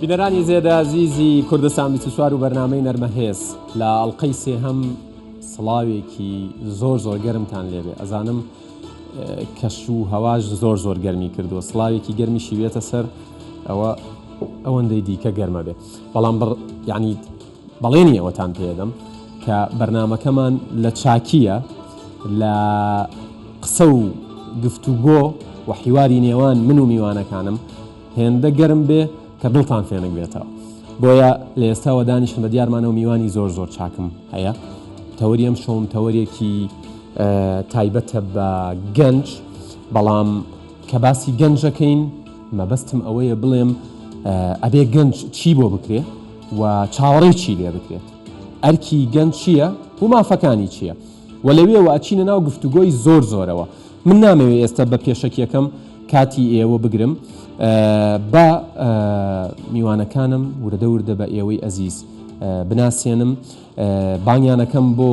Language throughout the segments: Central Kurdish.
بینەرانی زێدە عزیزی کوردستان 24 و بەرنامەی نەرمەهێز لە ئەڵقەی سێهەم سڵاوێکی زۆر گەرمتان لێبێ. ئەزانم کەش و هەواش زۆر گەرمی کردووە، سڵاوێکی گەرمی شیوێتە سەر ئەوەندەی دیکە گەرمە بێ. بەڵام یعنی بەڵێنی ئەوەتان پێدەم کە بەرنامەکەمان لە چاکیە، لە قسە و گفتوگۆ و حیواری نێوان من و میوانەکانم هێندە گەرم بێ کە دڵتان فێنک بێتەوە. بۆیە لە ئێستاوە دانیشتم بە دیارمانە و میوانی زۆر چاکم هەیە. تەوەری ئەم شۆم تەوەریەکی تایبەتە بە گەنج، بەڵام کە باسی گەنجەکەین مەبەستم ئەوەیە بڵێم ئەبێ گەنج چی بۆ بکرێ و چاوەڕێی چی لێ بکرێت، ئەرکی گەنج چییە و مافەکانی چییە، و لەوێەوە ئەچینە ناو گفتوگۆی زۆرەوە. من نامەوێت ئێستا بە پێشەکیەکەم کاتی ئێوە بگرم، بە میوانەکانم وردە بە ئێوەی ئەزیز بناسیێنم، بانگیانەکەم بۆ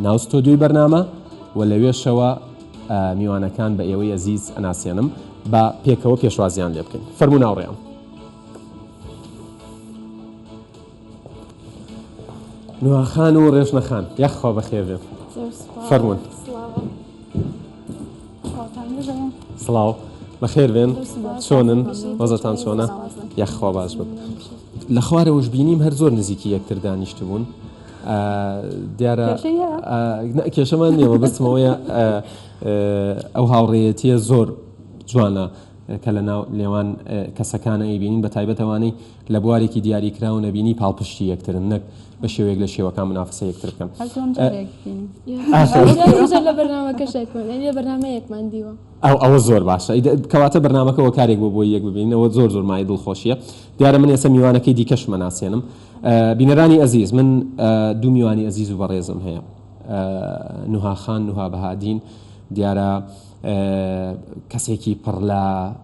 ناو ستۆدیۆی بەرنامە و لەوێشەوە میوانەکان بە ئێوەی ئەزیز ئەناسیێنم بە پێکەوە پێشوازیان لێ بکەین. فەرموو ناوڕێیان. نوحەخان و ڕێژنەخان یەخوا بەخێر بێن. فەرموون. سڵاو بەخێر بێن، چۆنن؟ وەزەتان چۆنە؟ یەخوا باش بن. لە خوارەوەش بینیم هەر زۆر نزیکی یەکتر دانیشت بوون. دیارە کێشەمان نیەوە، بەستمەوەیە ئەو هاوڕێیەتیە زۆر جوانە کە لە ناو لێوان کەسەکانە ئەیبینین، بە تایبەتەوانەی لە بوارێکی دیاریکراون نەبینی پاڵپشتی یەکترن، نەک بە شێوەیەک لە شێوەکان منافسە یەکتر بکەن. لە بەرنامەیەکمان دیوە ئەوە زۆر باشە، کەواتە بەرنامەکەەوە کارێک بۆ یەک ببینەوە زۆر مای دڵخۆشیە. دیارە من ئێستا میوانەکەی دیکەشمە ناسیێنم. بینەرانی ئەزیز، من دوو میوانی ئەزیز و بەڕێزم هەیە، نوحەخان نوحا بەهادین. دیارە کەسێکی پڕ لە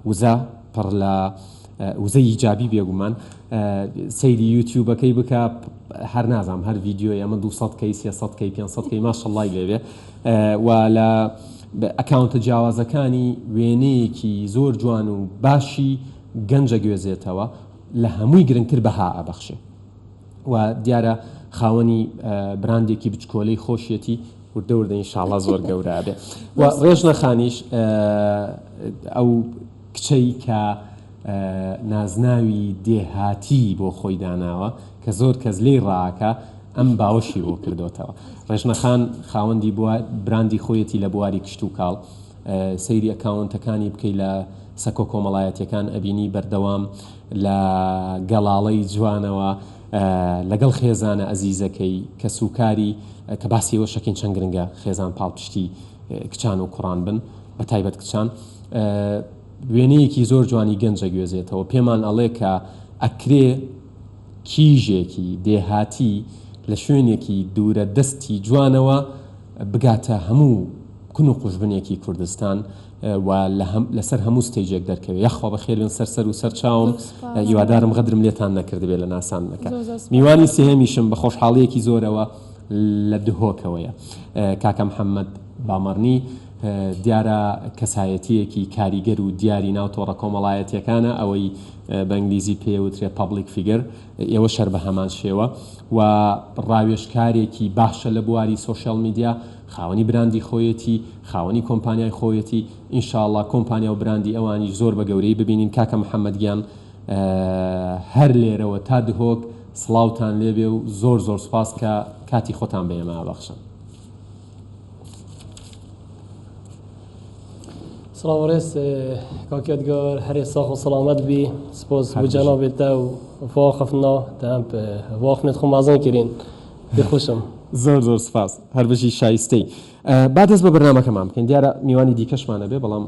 وزە، پڕ لە وزەی ئیجابی بێگومان، سەیری یوتیوبەکەی بکە، هەر نازام هەر ڤیدیۆی ئەمە 200کەی 300کەی 500کەی ماشەڵڵای لێبێ، و لە ئەکاونتە جیاوازەکانی وێنەیەکی زۆر جوان و باشی گەنجە گوێزێتەوە، لە هەمووی گرنگتر بەها ئەبەخشێ، و دیارە خاوەنی براندێکی بچکۆلەی خۆشیەتی وردە ئینشاڵڵا زۆر گەورە بێ. و ڕێژنەخانیش ئەو کچەی کە نازناوی دێهاتی بۆ خۆی داناوە کە زۆر کەس لێی ڕاکە، ئەم باوەشی بۆ کردوتەوە. ڕێژنەخان خاوەندی براندی خۆیەتی لە بواری کشت و کاڵ، سەیری ئەکاونتەکانی بکەی لە سەکۆ کۆمەڵایەتیەکان ئەبینی بەردەوام لە گەڵاڵەی جوانەوە لەگەڵ خێزانە ئەزیزەکەی کە سوکاری کە باسیەوە شەکەین چەند گرنگە خێزان پاڵپشتی کچان و کوڕان بن، بە تایبەت کچان. وێنەیەکی زۆر جوانی گەنجە گوێزێتەوە. پێمان ئەڵێ کە ئەکرێ کیژێکی دێهاتی لە شوێنێکی دوورە دەستی جوانەوە بگاتە هەموو کون و قوژبنێکی کوردستان و لەسەر هەموو ستێجێک دەرکەوێت. یەخوا بەخێر بن سەر و سەر چاوم، هیوادارم غەدرم لێتان نەکردبێت لە ناسانەکە. میوانی سێهەمیشم بە خۆشحاڵیەکی زۆرەوە لە دهۆکەوەیە. کاکە محەممەد بامەڕنی دیارە کەسایەتیەکی کاریگەر و دیاری ناوتۆڕە کۆمەڵایەتیەکانە، ئەوەی بە ئەنگلیزی پێوترێت پابلیک فیگەر، ئێوە شەر بە هەمان شێوە و ڕاوێژکارێکی باشە لە بواری سۆشیال میدیا، خاوەنی براندی خۆیەتی، خاوەنی کۆمپانیای خۆیەتی. ئینشاءڵڵا کۆمپانیا و براندی ئەوانی زۆر بە گەورەی ببینین. کاکە محەممەد گیان هەر لێرەوە تا دهۆک سڵاوتان لێبێ و زۆر سوپاس کە کاتی خۆتان بە ئێمە بەخشن. سلام ڕێز کاکێتگەر هەرێ ساخ و سەلامەت بی، سپۆس بۆ جەنابێتە و فواخفنا دەم واخنێت خۆ مازن کردین بخۆشم. زۆر سپاس، هەر بەشی شایستەی. با دەست بە بەرنامەکەمان بکەین. دیارە میوانی دیکەشمانە بێ، بەڵام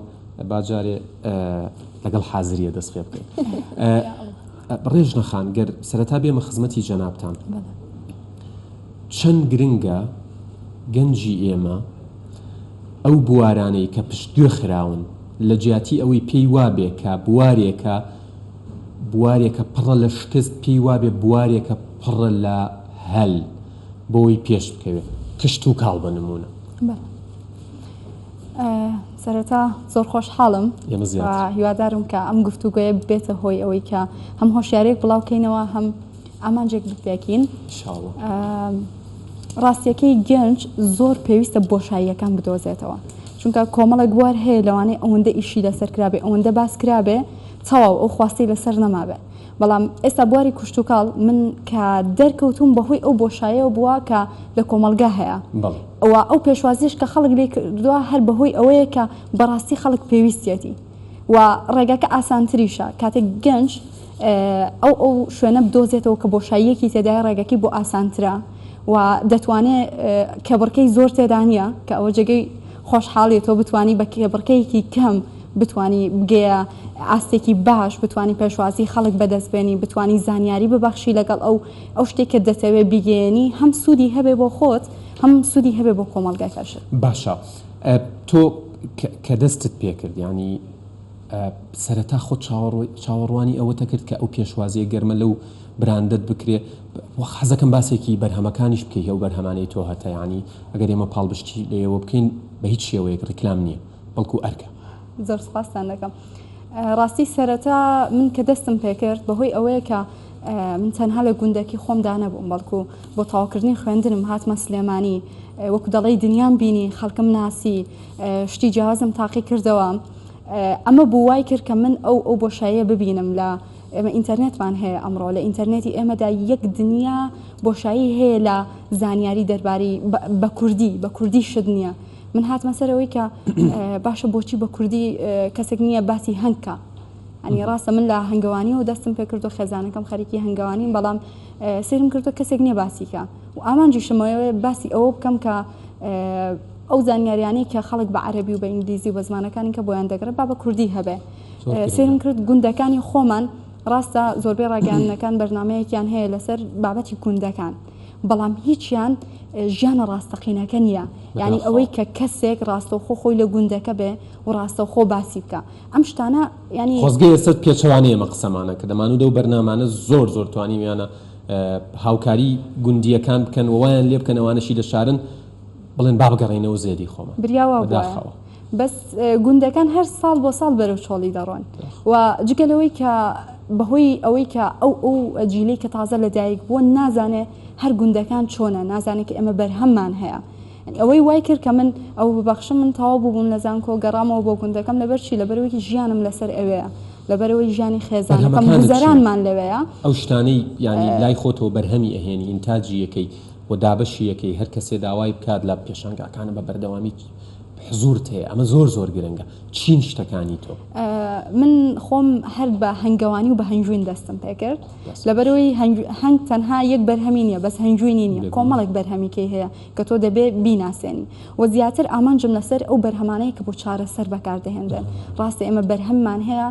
باجارێ لەگەڵ حازریە دەست پێ بکەین. ڕێژنەخان، گەر سەرەتا بێمە خزمەتی جەنابتان، چەند گرنگە گەنجی ئێمە ئەو بوارانەی کە پشتگوێ خراون لە جیاتی ئەوەی پێی وابێ کە بوارێکە پڕە لە شکست، پێی وابێ بوارێکە پڕە لە هەل بۆی پێش بکەوێت، کشت و کاڵ بە نمونە. سەرەتا زۆر خۆشحاڵم ئێمە زیاتر. هیوادارم کە ئەم گفتوگوۆیە بێتە هۆی ئەوەی کە هەم هۆشیارێک بڵاوکەینەوە هەم ئامانجێک بپێکین. ئینشاڵڵا. ڕاستیەکەی گەنج زۆر پێویستە بۆشاییەکان بدۆزێتەوە، چونکە کۆمەڵێک بوار هەیە لەوانەیە ئەوەندە ئیشی لەسەر کرابێ، ئەوەندە باس کرابێ تەواو ئەو خواستی لەسەر نەمابێ. بەڵام ئێستا بواری کوشتتوکاڵ من کە دەرکەوتوم بەهۆی ئەو بۆشایەوە بووە کە لە کۆمەلگا هەیە، ئەوە ئەو پێشوازیش کە خەڵک لێ کردووە هەر بەهۆی ئەوەیە کە بەڕاستی خەڵک پێویستێتی و ڕێگاکە ئاسانتریشە. کاتێک گەنج ئەو شوێنە بدۆزێتەوە کە بۆشاییەکی تێدای ڕێگەکەی بۆ ئاسانترە و دەتوانێت کێبڕکەی زۆر تێدا نیە کە ئەوە جێگەی خۆشحاڵی تۆ بتانی بە کێبڕکەیەکی کەم بتانی بگەیە ئاستێکی باش، بتانی پێشوازی خەڵک بەدەستبێنی، بتانی زانیاری ببەخشی لەگەڵ ئەو شتێککە دەتەوێت بیگەێنی، هەم سوودی هەبێ بۆ خۆت هەم سوودی هەبێ بۆ کۆمەلگاکەشت. باشە تۆ کە دەستت پێکرد ینی سەرەتا خۆ چاوەڕوانی ئەوەتە کرد کە ئەو پێشوازیە گەرمە لەو براندت بکرێ حەزەکەم باسێکی بەرهەمەکانیش بکەی ئەو بەرهەمانەی تۆ هەتە ینی ئەگەر ئێمە پاڵبشتی لێەوە بکەین بە هیچ شێوەیەک ڕیکلام نییە بەڵکو ئەرکە. زۆر سپاسان دەکەم. ڕاستی سەرەتا من کە دەستم پێکرد بەهۆی ئەوەیە کە من تەنها لە گوندەکی خۆمدا نەبووم، بەڵکو بۆ تاواکردنی خوێندنم هاتمە سلێمانی، وەکو دەڵی دنیام بینی، خەڵکم ناسی، شتی جیازم تاقی کردەوە. ئەمە بوو وای کرد کە من ئەو بۆشاییە ببینم. لە ئێمە ئینتەرنێتمان هەیە ئەمڕۆ، لە ئینتەرنێتی ئێمەدا یەک دنیا بۆشایی هەیە لە زانیاری دەربارەی بە کوردی شت نییە. من هاتمە سەرەوەی کە باشە بۆچی بە کوردی کەسێک نییە باسی هەنگکە. ئەنی ڕاستە من لە هەنگەوانی و دەستم پێ کردو خێزانەکەم خەریکی هەنگەوانین، بەڵام سێرم کردو کەسێک نییە باسیکە و ئامانجیشمەوە باسی ئەوە بکەم کە ئەو زانیاریانی کە خەڵک بە عەرەبی و بە ئینگلیزی بە زمانەکانی کە بۆیان دەگرێت با بە کوردی هەبێ. سێرم کرد گوندەکانی خۆمان ڕاستە زۆربەی ڕاگەیاندنەکان بەرنامەیەکیان هەیە لەسەر بابەتی گوندەکان، بەڵام هیچیان ژیانە ڕاستەقینەکە نییە. یعنی ئەوەی کە کەسێک ڕاستەوخۆ خۆی لە گوندەکە بێ و ڕاستەوخۆ باسی بکە. ئەم شتانە ینی خۆزگەی ئێستا پێچەوانەیە ئەمە قسەمانە کە دەمانوو دەو بەرنامانە زۆر توانی ویانە هاوکاری گوندیەکان بکەن ووایان لێ بکەن ئەوانەشی لە شارن بڵێن با بگەڕێنەوە زێدی خۆمە بریاوە بۆخەوە. بەس گوندەکان هەر ساڵ بۆ ساڵ بەرەو چۆڵی دەڕۆن و جگەلەوەی کە بەهۆی ئەوەی کە ئەو جیلەی کە تازە لەدایک بووە نازانێ هەر گوندەکان چۆنە، نازانێت کە ئێمە بەرهەممان هەیە. ئەوەی وای کرد کە من ئەو ببەخشم من تەواو بووبووم لە زانکۆ گەڕامەوە بۆ گوندەکەم لەبەرچی لەبەرەوەی ژیانم لەسەر ئەوەیە، لەبەرەوەی ژیانی خێزانەکەم گوزەرانمان لەوەیە. ئەو شتانەی ینی لای خۆتەوە بەرهەمی ئەهێنی ئینتاجی یەکەی و دابەشی یەکەی هەر کەسێ داوای بکات لە پێشانگاکانە بە بەردەوامی حزورت هەیە. ئەمە زۆر گرنگە. چین شتەکانی تۆ؟ من خۆم هەر بە هەنگەوانی و بە هەنجوین دەستم پێکرد، لەبەرەوەی هەنگ تەنها یەک بەرهەمی نییە، بەس هەنجوینی نییە، کۆمەڵێک بەرهەمیکەی هەیە کە تۆ دەبێ بیناسێنی و زیاتر ئامانجم لەسەر ئەو بەرهەمانەیە کە بۆ چارەسەر بەکاردەهێنرێن. ڕاستە ئێمە بەرهەممان هەیە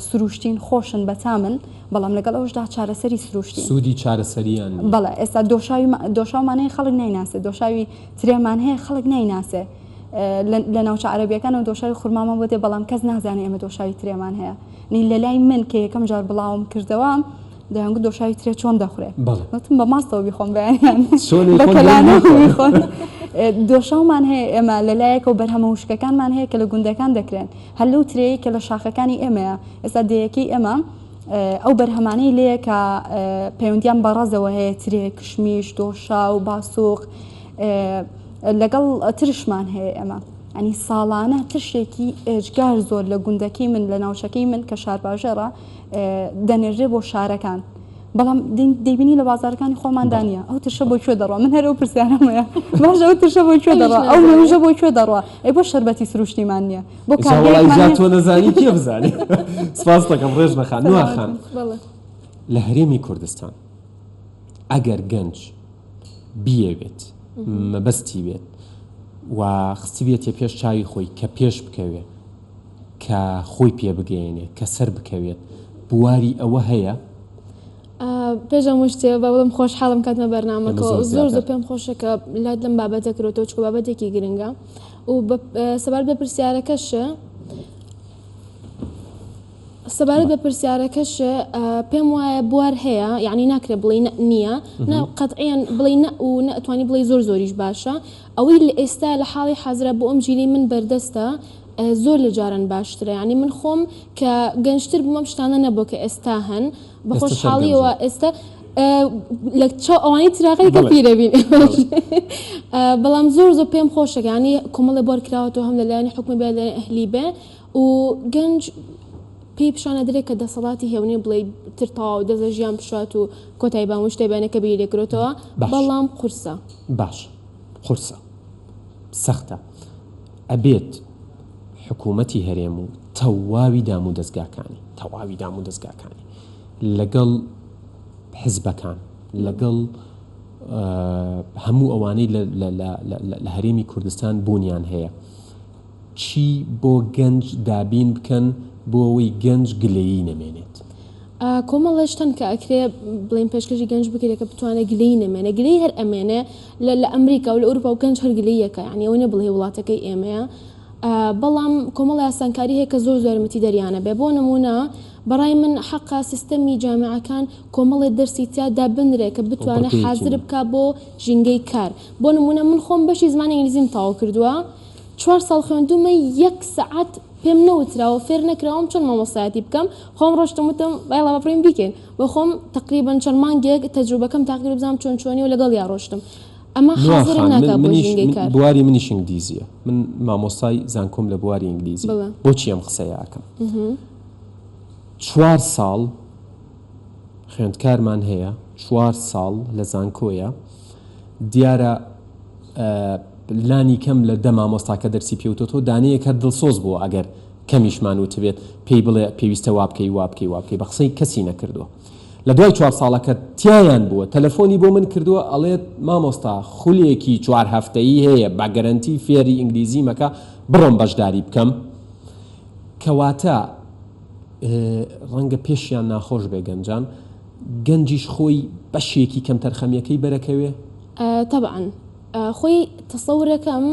سروشتین خۆشن بەتامن، بەڵام لەگەڵ ئەوشدا چارەسەری سروشتین سوودی چارەسەریان. بەڵێ ئێستا دۆشاومان هەیە خەڵک نایناسێ، دۆشاوی ترێمان هەیە خەڵک نایناسێ. لە ناوچە عەرەبیەکان و دۆشاوی خورمامان بۆ دێ، بەڵام کەس نازانێ ئێمە دۆشاوی ترێمان هەیە. نی لە لای من کە یەکەم جار بڵاوم کردەوە دەیانگوت دۆشاوی ترێ چۆن دەخورێ، وتم بە ماستەوە بیخۆم بەیانیان بەکەلانە بیخۆن. دۆشاومان هەیە ئێمە لە لایەکە و بەرهەمە وشکەکانمان هەیە کە لە گوندەکان دەکرێن، هەر لەو ترەیە کە لە شاخەکانی ئێمەیە. ئێستا دەیەکەی ئێمە ئەو بەرهەمانەی لێیە کە پەیوەندیان بەڕەزەوە هەیە، ترێ، کشمیش، دۆشا و باسووق لەگەڵ ترشمان هەیە. ئێمە ئەنی ساڵانە ترشێکی ئێجگار زۆر لە گوندەکەی من لە ناوچەکەی من کە شارباژێڕە دەنێژێ بۆ شارەکان، بەڵام دەیبینی لە بازارەکانی خۆماندا نیە. ئەو ترشە بۆ کوێ دەڕۆ؟ من هەر ئەو پرسیارەمەیە، باشە ئەو ترشە بۆ کوێ دەڕۆ؟ ئەو مێژە بۆ کوێ دەڕۆ؟ ئەی بۆ شەربەتی سروشتیمان نییە، بۆ کارگەزات تۆ نەزانی پێ بزانێ. سپاس دەکەم ڕێژ نەخان. نوواخان لە هەرێمی کوردستان ئەگەر گەنج بیەوێت مەبەستی بێت و خستی بێتێ پێش چاوی خۆی کە پێش بکەوێت کە خۆی پێ بگەێنێ کە سەر بکەوێت بواری ئەوە هەیە؟ پێشم شتێ بە بڵم خۆشحاڵم کاتمە بەرنامەکەەوە زۆر پێم خۆشە کە لات لەم بابەتە کرێتەوە چکە بابەتێکی گرنگە و سەبارەت بە پرسیارەکەشە پێم وایە بوار هەیە، یعنی ناکرێت بڵێ نییە، قەتعیان بڵێ و نەتوانی بڵێ زۆریش باشە. ئەوەی لە ئێستا لە حاڵی حەزرە بۆ ئەم جیلی من بەردەستە زۆر لە جاران باشترە ینی من خۆم کە گەنجتر بمەم شتانە نەبوو کە ئێستا هەن بە خۆشحاڵیەوە ئێستا لە ئەوانی تراقی کە پیرەبین بەڵام زۆر پێم خۆشەکانی کۆمەڵی بۆر کراوەوە هەم لەلایەنی حکومی بێ لە ئەهلی بێ و گەنج پێی پیشانە درێت کە دەسەڵاتی هێونێ بڵێ ترتاو دەزە ژیان پشات و کۆتایی بامشتێ بێنەکە بیرێکرێتەوە بەڵام قورسە باش قورسە سەختە ئەبێت حکوومەتی هەرێم و تەواوی دام و دەستگاکانی لەگەڵ حزبەکان لەگەڵ هەموو ئەوانەی لە هەرێمی کوردستان بوونیان هەیە چی بۆ گەنج دابین بکەن بۆ ئەوەی گەنج گلەیی نەمێنێت کۆمەڵێشتن کە ئەکرێ بڵێن پێشکەشی گەنج بکرێت کە بتوانێت گلەی نەمێنێ گلەی هەر ئەمێنێ لە ئەمریکا و لە ئەوروپا و گەنج هەر گلەیەکە یعنی ئەوە نەبڵێ وڵاتەکەی ئێمەیە بەڵام کۆمەڵی یاسانکاری هەیە کە زۆر زۆرمەتی دەریانە بێ بۆ نمونە بەڕای من حەقا سیستەمی جامعەکان کۆمەڵی دەرسی تیادا بنرێ کە بتوانێت حازر بکە بۆ ژینگەی کار بۆ نمونە من خۆم بەشی زمانی ئینگلیزیم تاوا کردووە 4 ساڵ خوێندومە 1 سەعات پێم نەوتراوە فێر نەکراوم چۆن مامۆستایەتی بکەم خۆم ڕۆشتم وتم باڵا بەپڕین بیکەین بۆ خۆم تقریبا چەند مانگێک تەجروبەکەم تاقیر بزانم چۆنی و لەگەڵ یا ڕۆشتم ئەمە حازرم ناکات بۆ ژینگەی کار بواری منیش ئینگلیزیە من مامۆستای زانکۆم لە بواری ئینگلیزی بۆچی ئەم قسەیە ئاکەم 4 ساڵ خوێندکارمان هەیە 4 ساڵ لە زانکۆیە دیارە لانی کەم لە دە مامۆستاکە دەرسی پێوتۆ دانەیەک هەر دڵسۆز بووە ئەگەر کەمیشمان وتبێت پێی بڵێ پێویستە وابکەی بە قسەی کەسی نەکردووە لە دوای 4 ساڵەکە تیایان بووە تەلەفۆنی بۆ من کردووە ئەڵێت مامۆستا خولێکی 4 هەفتەیی هەیە بە گەرەنتی فێری ئینگلیزی مەکە بڕۆم بەشداری بکەم کەواتە ڕەنگە پێشیان ناخۆش بێ گەنجان گەنجیش خۆی بەشێکی کەم تەرخەمیەکەی بەرەکەوێ طبعا خۆی تەسەورەکەم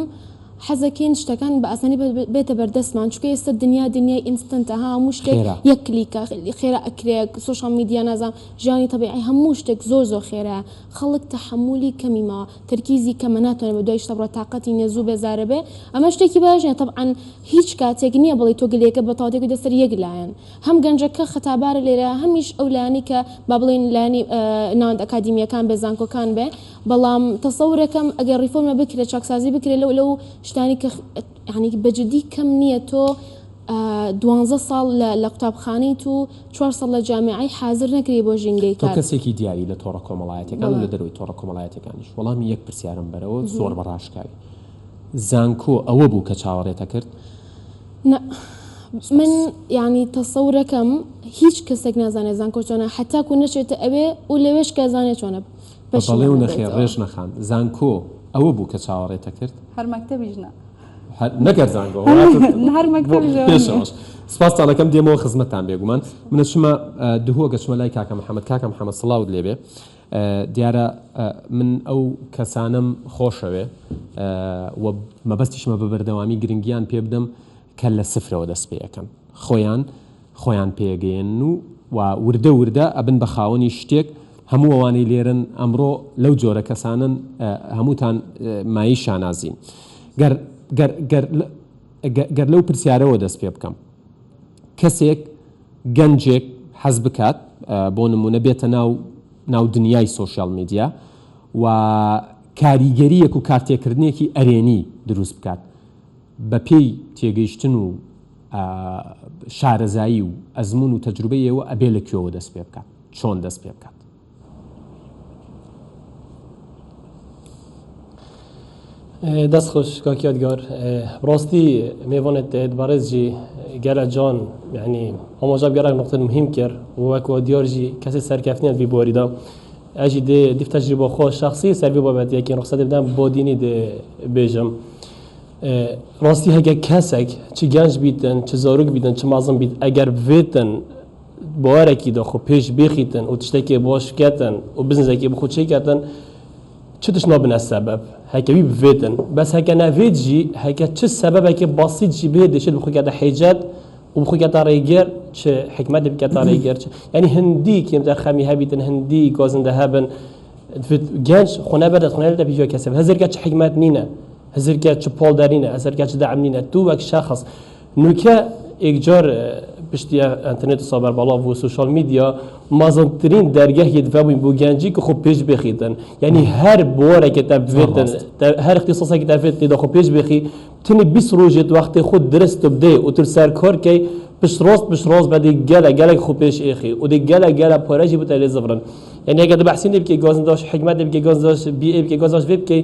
حەزەکەین شتەکان بە ئاسانی بێتە بەردەستمان چکە ئێستا دنیای ئینستنتە هەموو شتێک یەک کلیکە خێرا ئەکرێک سۆشال میدیا نازام ژیانی تەبیعی هەموو شتێک زۆر خێرا خەڵک تەحمولی کەمیما تەرکیزی کەمە ناتوانێت بە دوای شتە بڕە تااقەتی نێزوو بێزارە بێ ئەمە شتێکی باشە طبعا هیچ کاتێک نییە بڵێ تۆ گلێکە بە تاوتێکی دەسەر یەکلایەن هەم گەنجەکە خەتابارە لێرە هەمیش ئەو لایانی کە با بڵێن لایانی ناوەند ئەکادیمیەکان بێ زانکۆکان بێ بەڵام تەسەورەکەم ئەگەر ریفۆرمە بکرێت چاکسازی بکرێت لەو شتانی کە ینی بەجددی کەم نییە تۆ 12 ساڵ لە قوتابخانەی تو 4 ساڵ لە جامعی حاضر نەکری بۆ ژینگەی کار تۆ کەسێکی دیاری لە تۆڕە کۆمەڵایەتەکان و لە دەروی تۆڕە کۆمەڵایەتەکانیش وەڵامی یەک پرسیارم بەرەوە زۆر بەڕاشکاوی زانکۆ ئەوە بوو کە چاوەڕێتە کرد من ینی تەسەورەکەم هیچ کەسێک نازانێت زانکۆ چۆنە حتاکو نەچێتە ئەوێ و لەوێش کەزانێت چۆنە بەڵێ و نەخێر ڕێژ نەخان زانکۆ ئەوە بوو کە چاوەڕێتە کرد هەر مەکتەبیژنە نەگەر زانکۆ هەر مەکتەبیژ سپاستانەکەم دێمەوە خزمەتتان بێگومان منە چمە دهووە گەچمە لای کاکە محەممەد سڵاوت لێبێ دیارە من ئەو کەسانم خۆشەوێ و مەبەستیشمە بە بەردەوامی گرنگیان پێ بدەم کە لە سفرەوە دەست پێ یەکەن خۆیان پێگەێن و وردە ئەبن بە خاوەنی شتێک هەموو ئەوانەی لێرن ئەمڕۆ لەو جۆرە کەسانن هەمووتان مایی شانازین گەر لەو پرسیارەوە دەست پێ بکەم کەسێک گەنجێک حەز بکات بۆ نمونە بێتە ناو دنیای سۆشیال میدیا و کاریگەریەک و کارتێکردنێکی ئەرێنی دروست بکات بە پێی تێگەیشتن و شارەزایی و ئەزمون و تەجروبەیەوە ئەبێ لە کوێوە دەست پێ بکات چۆن دەست پێ بکات دەست خۆش کاکیاتگار ڕاستی میوانێت بەڕێزجی گەلە جان یعنی ئەماژاب گەرەک نقطە مهم کرد وەکو دیارجی کەسی سەرکەفتنیت بی بۆریدا ئەژی دیف تەجربە خۆ شخصی سەروی بابەت یەکی ڕخسەت بدەم بۆ دینی بێژم ڕاستی هەگە کەسێک چ گەنج بیتن چ زاروک بیتن چ مازم بیت ئەگەر بێتن باوەرێکی داخۆ پێش بێخیتن و تشتێکی باش بکەتن و بزنزێکی بخۆ چێکەتن چ تش نابنە سەبەب هەکەوی بێتن بەس هەکە ناوێتجی هەکە چ سەبەبێکی باسیتجی بێ دێشێت بخۆکەتە حیجەت و بخۆکەتە ڕێگەر چ حکمەتی بکەتە ڕێگەر ینی هەندی کێمتر خەمی هەبیتن هەندی گۆزندە هەبن گەنج خۆنە بەدەست خۆنە لە پیژۆ کەسب هەزرکە چ حکمەت نینە هەزرکە چ پۆڵدارینە هەزرکە چ دەعم نینە تو وەک شەخص نوکە ئێکجار پشتی ئەتەرنێت و سابەر بەڵاو و سوشال میدیا مازنترین دەرگەهی دفاع بووین بۆ گەنجی کە خۆ پێش بخیتن یعنی هەر بۆرەکە تابێتن هەر اختصاصێکی تابێت تێدا خۆ پێش بخی تنی 20 ڕۆژێت وەختی خۆ درست بدێ و تر سەر کارکەی پشت ڕاست بەدی گەلە خۆ پێش ئێخی و دی گەلە پارەژی بتە لێ زەبرن یعنی ئەگەر بەحسین لێ بکەی گازنداش حکمت لێ بکەی گازنداش بی ئێ بکەی گازنداش وێ بکەی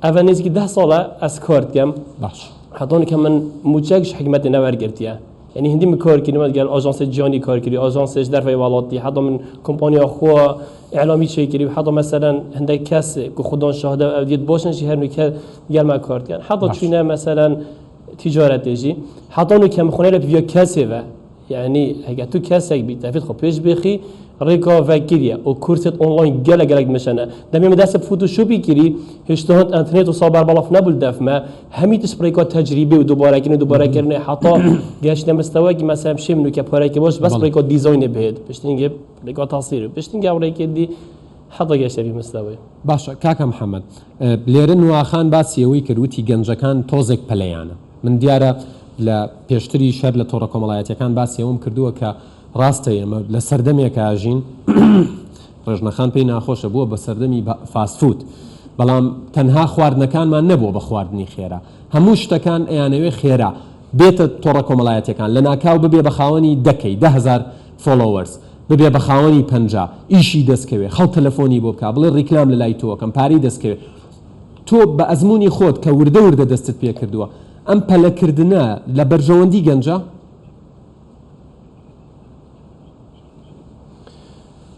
ئەڤە نزیکی 10 ساڵە ئەس کار دکەم باش حتى كمان موجهش حكمتي نوار قرتيا يعني هندي مكار كلمات قال اجانس جاني كار كري اجانس در في والاتي حتى من كومبانيا اخو اعلامي شيء كري حتى مثلا هندي كاس خدان شهاده او ديت باشن شي هر نكال قال ما كارت يعني حتى تشينا مثلا تجاره تجي حتى انه كم خونه فيا كاسه يعني هيك تو كاسك بتفيد خو بيش بخي ريكا فكريا او كورسات اونلاين جلق مشانه دمي مدرسه فوتوشوبي كري اشتهت انترنت وصابر بلاف نبول دفمه هميت بريكا تجريبي ودوباره كرنه حتى جاشنا مستوى مثلا شي منو كبارك باش بس بريكا ديزاين بهد بشتينجي بريكا تصوير بشتينجي اوريكي دي حتى جاش في مستوى باشا كاكا محمد لێرن واخان باسیەوەی کردوتی گەنجەکان تۆزێک پەلەیانە من دیارە لە پێشتری شەر لە تۆڕە کۆمەڵایەتیەکان باسیەوەم کردووە کە ڕاستە ئێمە لە سەردەمێکە ئاژین ڕێژنەخان پێی ناخۆشە بووە بە سەردەمی فاستفود بەڵام تەنها خواردنەکانمان نەبووە بە خواردنی خێرا هەموو شتەکان ئەیانەوێ خێرا بێتە تۆڕە کۆمەڵایەتیەکان لە ناکاو ببێ بە خاوەنی دەکەی 10,000 فۆلۆوەرز ببێ بە خاوەنی 50 ئیشی دەستکەوێ خەڵ تەلەفۆنی بۆ بکە بڵێ ڕیکلام لە لای تۆکەم پارەی دەستکەوێ تۆ بە ئەزمموی خۆت کە وردە دەستت پێ کردووە ئەم پەلەکردنە لە بەرژەوەندی گەنجە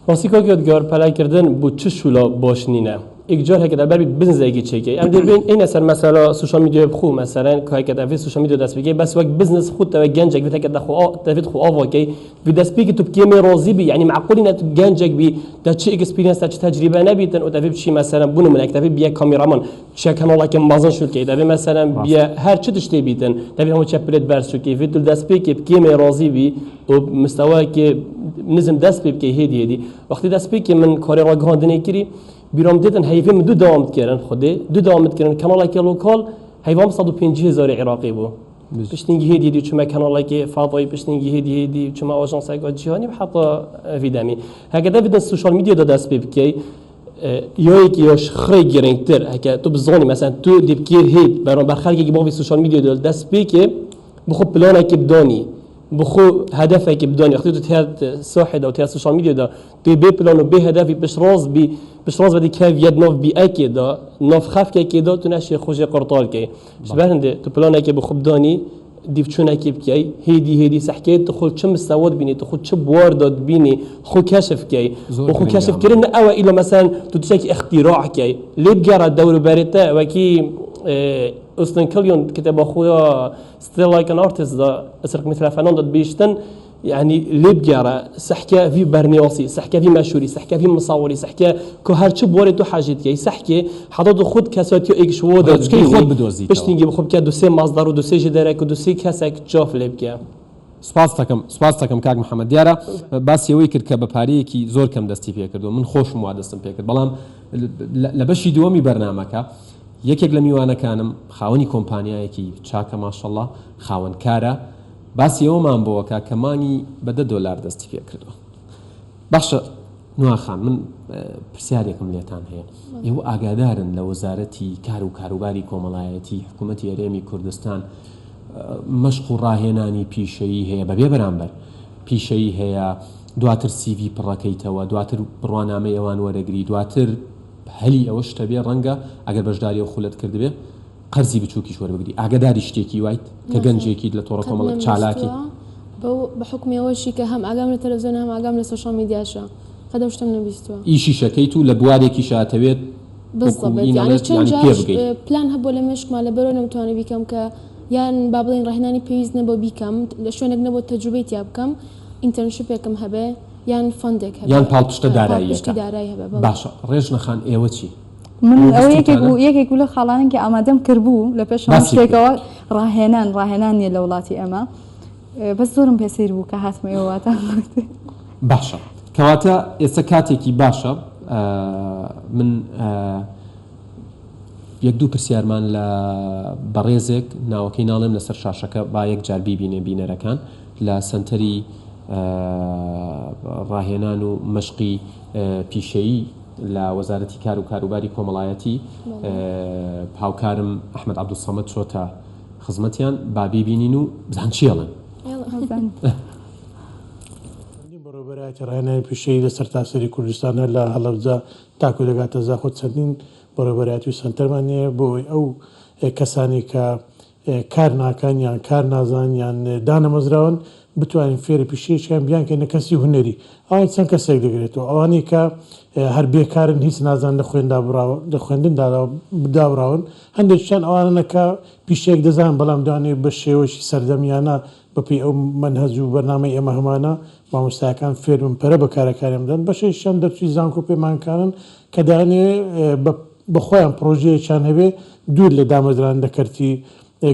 واسیکا یادگار پلای کردن بو چه شولا باش نینه اجار هک در بی بزنگی چکی ام در بین این اثر مثلا سوشال میدیا بخو مثلا که هک در سوشال میدیا دست بگی بس وقت بزنس خود تو گنجک بیت هک دخو تفید خو آوا کی و دست بگی تو بکیمی راضی بی یعنی معقولی نه تو گنجک بی تا چه اکسپریانس تا چه تجربه نبیتن و تفید چی مثلا بونو من اکتفی بیا کامeraman چه کانالا که مازن شد کی تفید مثلا بیا هر چه تشتی بیتن تفید همون چه پلیت برس شد کی و تو دست بگی بکیمی راضی بی و مستوى که نزم دست بگی هدی وقتی دست بگی من کاری را گاندنی کری بیرام دیدن هیویم دو دامت کردن خوده دو دامت کردن کانالی که لوکال هیوام 150,000 عراقی بود پشتینگی هدی چما کانالی که فضایی پشتینگی هدی چما آژانس اگه جهانی حتی ویدمی هکذا ویدن سوشال میدیا دست بگی یا یکیش خیلی گرنگتر هک تو بزنی مثلا تو دیبکیر هید برام برخلاقی که با سوشال میدیا دست بگی بخو پلانه که بدانی بخو هدفك بدون ياخذ تهاد ساحد او تهاد السوشيال ميديا ده تي بي بلان وبي هدفي باش راز بدي كاف يد نوف بي اكيد نوف خاف كي ده تنشي خوجي قرطال كي شبهند تو بلان كي بخو بداني ديفچون كي بكي هدي سحكي تدخل كم مستوى بيني تدخل كم بوارد بيني خو كشف كي وخو كشف كرنا او الى مثلا تتشكي اختراع كي لي بقرا الدور باريتا وكي أصلاً كل يوم كتاب أخويا still like an artist ده أسرق مثل فنان ده بيشتن يعني اللي بجارة سحكة في برنيوسي سحكة في مشهوري سحكة في مصوري سحكة كهر شو بوري تو حاجات كي سحكة حضر خود كاسات يو إيش وده كي خود بدوزي بس نيجي بخوب كده دوسي مصدر ودوسي جدارك ودوسي كاسك تشوف اللي بجا سپاس دەکەم کاک محەممەد دیارە باسیەوەی کرد کە بە پارەیەکی زۆر کەم دەستی پێ کردو من خۆشم وا دەستم پێ کرد بەڵام لە بەشی دووەمی بەرنامەکە یەکێک لە میوانەکانم خاوەنی کۆمپانیایەکی چاکە ماشەڵڵا خاوەنکارە باسی ئەومان بۆوەکە کە مانگی بە $10 دەستی پێ کردووە باشە نواخان من پرسیارێکم لێتان هەیە ئێوە ئاگادارن لە وەزارەتی کار و کاروباری کۆمەڵایەتی حکوومەتی هەرێمی کوردستان مەشق و ڕاهێنانی پیشەیی هەیە بەبێ بەرامبەر پیشەیی هەیە دواتر CV پڕەکەیتەوە دواتر بڕوانامەی ئەوان وەرەگری دواتر هەلی ئەوە شتە بێ ڕەنگە ئەگەر بەشداری ئەو خولت کردبێ قەرزی بچووکیش وەربگری ئاگاداری شتێکی وایت کە گەنجێکی لە تۆڕە کۆمەڵایەتی چالاکی بە حکمیەوەشی کە هەم ئاگام لە تەلەڤیزیۆن هەم ئاگام لە سۆشیال میدیاشە قەدەم شتم نەبیستووە ئیشی شەکەیت و لە بوارێکی شاتەوێت پلان هەبوو لە مشکمان لە بەرەوە نەمتوانێ بیکەم کە یان با بڵێن ڕاهێنانی پێویست نەبوو بیکەم لە شوێنێک نەبوو تەجروبەی تیا بکەم ئینتەرنشیپێکم هەبێ یان فەندێک هەبێ یان پاڵپشتە داراییەکە دارایی هەبێ باشە ڕێژنەخان ئێوە چی من ئەو یەکێک لە خاڵانن کە ئامادەم کردبوو لە پێش شتێکەوە ڕاهێنانیە لە وڵاتی ئەمە بەس زۆرم پێسیر بوو کە هاتمە ئێوەواتە باشە کەواتە ئێستا کاتێکی باشە من یەک دوو پرسیارمان لە بەڕێزێک ناوەکەی ناڵێم لەسەر شاشەکە با یەک جار بیبینێ بینەرەکان لە سنتەری ڕاهێنان و مەشقی پیشەیی لە وەزارەتی کار و کاروباری کۆمەڵایەتی هاوکارم ئەحمەد عەبدولسەمەد چۆتە خزمەتیان با بیبینین و بزان چیڵن. بەڕێوەبەرایەتی ڕاهێنانی پیشەیی لە سەرتاسەری کوردستانە لە هەڵەبجە تاکو دەگاتە زاخۆت چەندین بەڕێوەبەرایەتی و سەنتەرمان هەیە بۆ ئەو کەسانی کە کار ناکەن یان کار نازان یان دانەمەزراون بتوانین فێرە پیشەیەکیان بیانکەنە کەسی هونەری. ئەوان چەند کەسێک دەگرێتەوە ئەوانەی کە هەر بێکارن هیچ نازان لە خوێندندا داوراون هەندێکیان ئەوانە کە پیشەیەک دەزان بەڵام دوانێ بە شێوەشی سەردەمیانە بەپێی ئەو مەنهەج و بەرنامەی ئێمە هەمانە مامۆستایەکان فێربن پەرە بەکارەکانیان بدەن بەشێکیان دەرچووی زانکۆ پەیمانکارن کە دانێ بە خۆیان پرۆژەیەکیان هەبێ دوور لە دامەزران دەکەرتی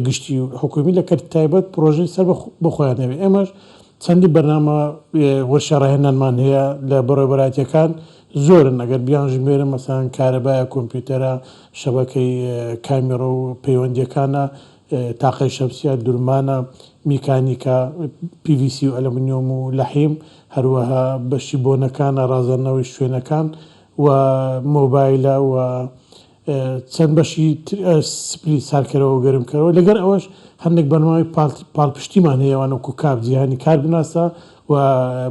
گشتی و حکومی لە کەرتی تایبەت پرۆژەی سەر بە خۆیان هەبێ. ئێمەش چەندی بەرنامە وەرشە ڕاهێنانمان هەیە لە بەڕێوەبەرایەتیەکان زۆرن ئەگەر بیانژمێرە مەسەڵەن کارەبایە کۆمپیوتەرە شەبەکەی کامیرە و پەیوەندیەکانە تاقەی شەمسیە دورمانە میکانیکا PVC و ئەلمونیۆم و لەحیم هەروەها بەشی بۆنەکانە ڕازاندنەوەی شوێنەکان و مۆبایلە و چەند بەشی سپلی سارکەرەوە گەرمکەرەوە لەگەر ئەوەش هەندێک بەرنامەی پاڵپشتیمان هەیەوانە وەکو کاب جیهانی کار بناسە و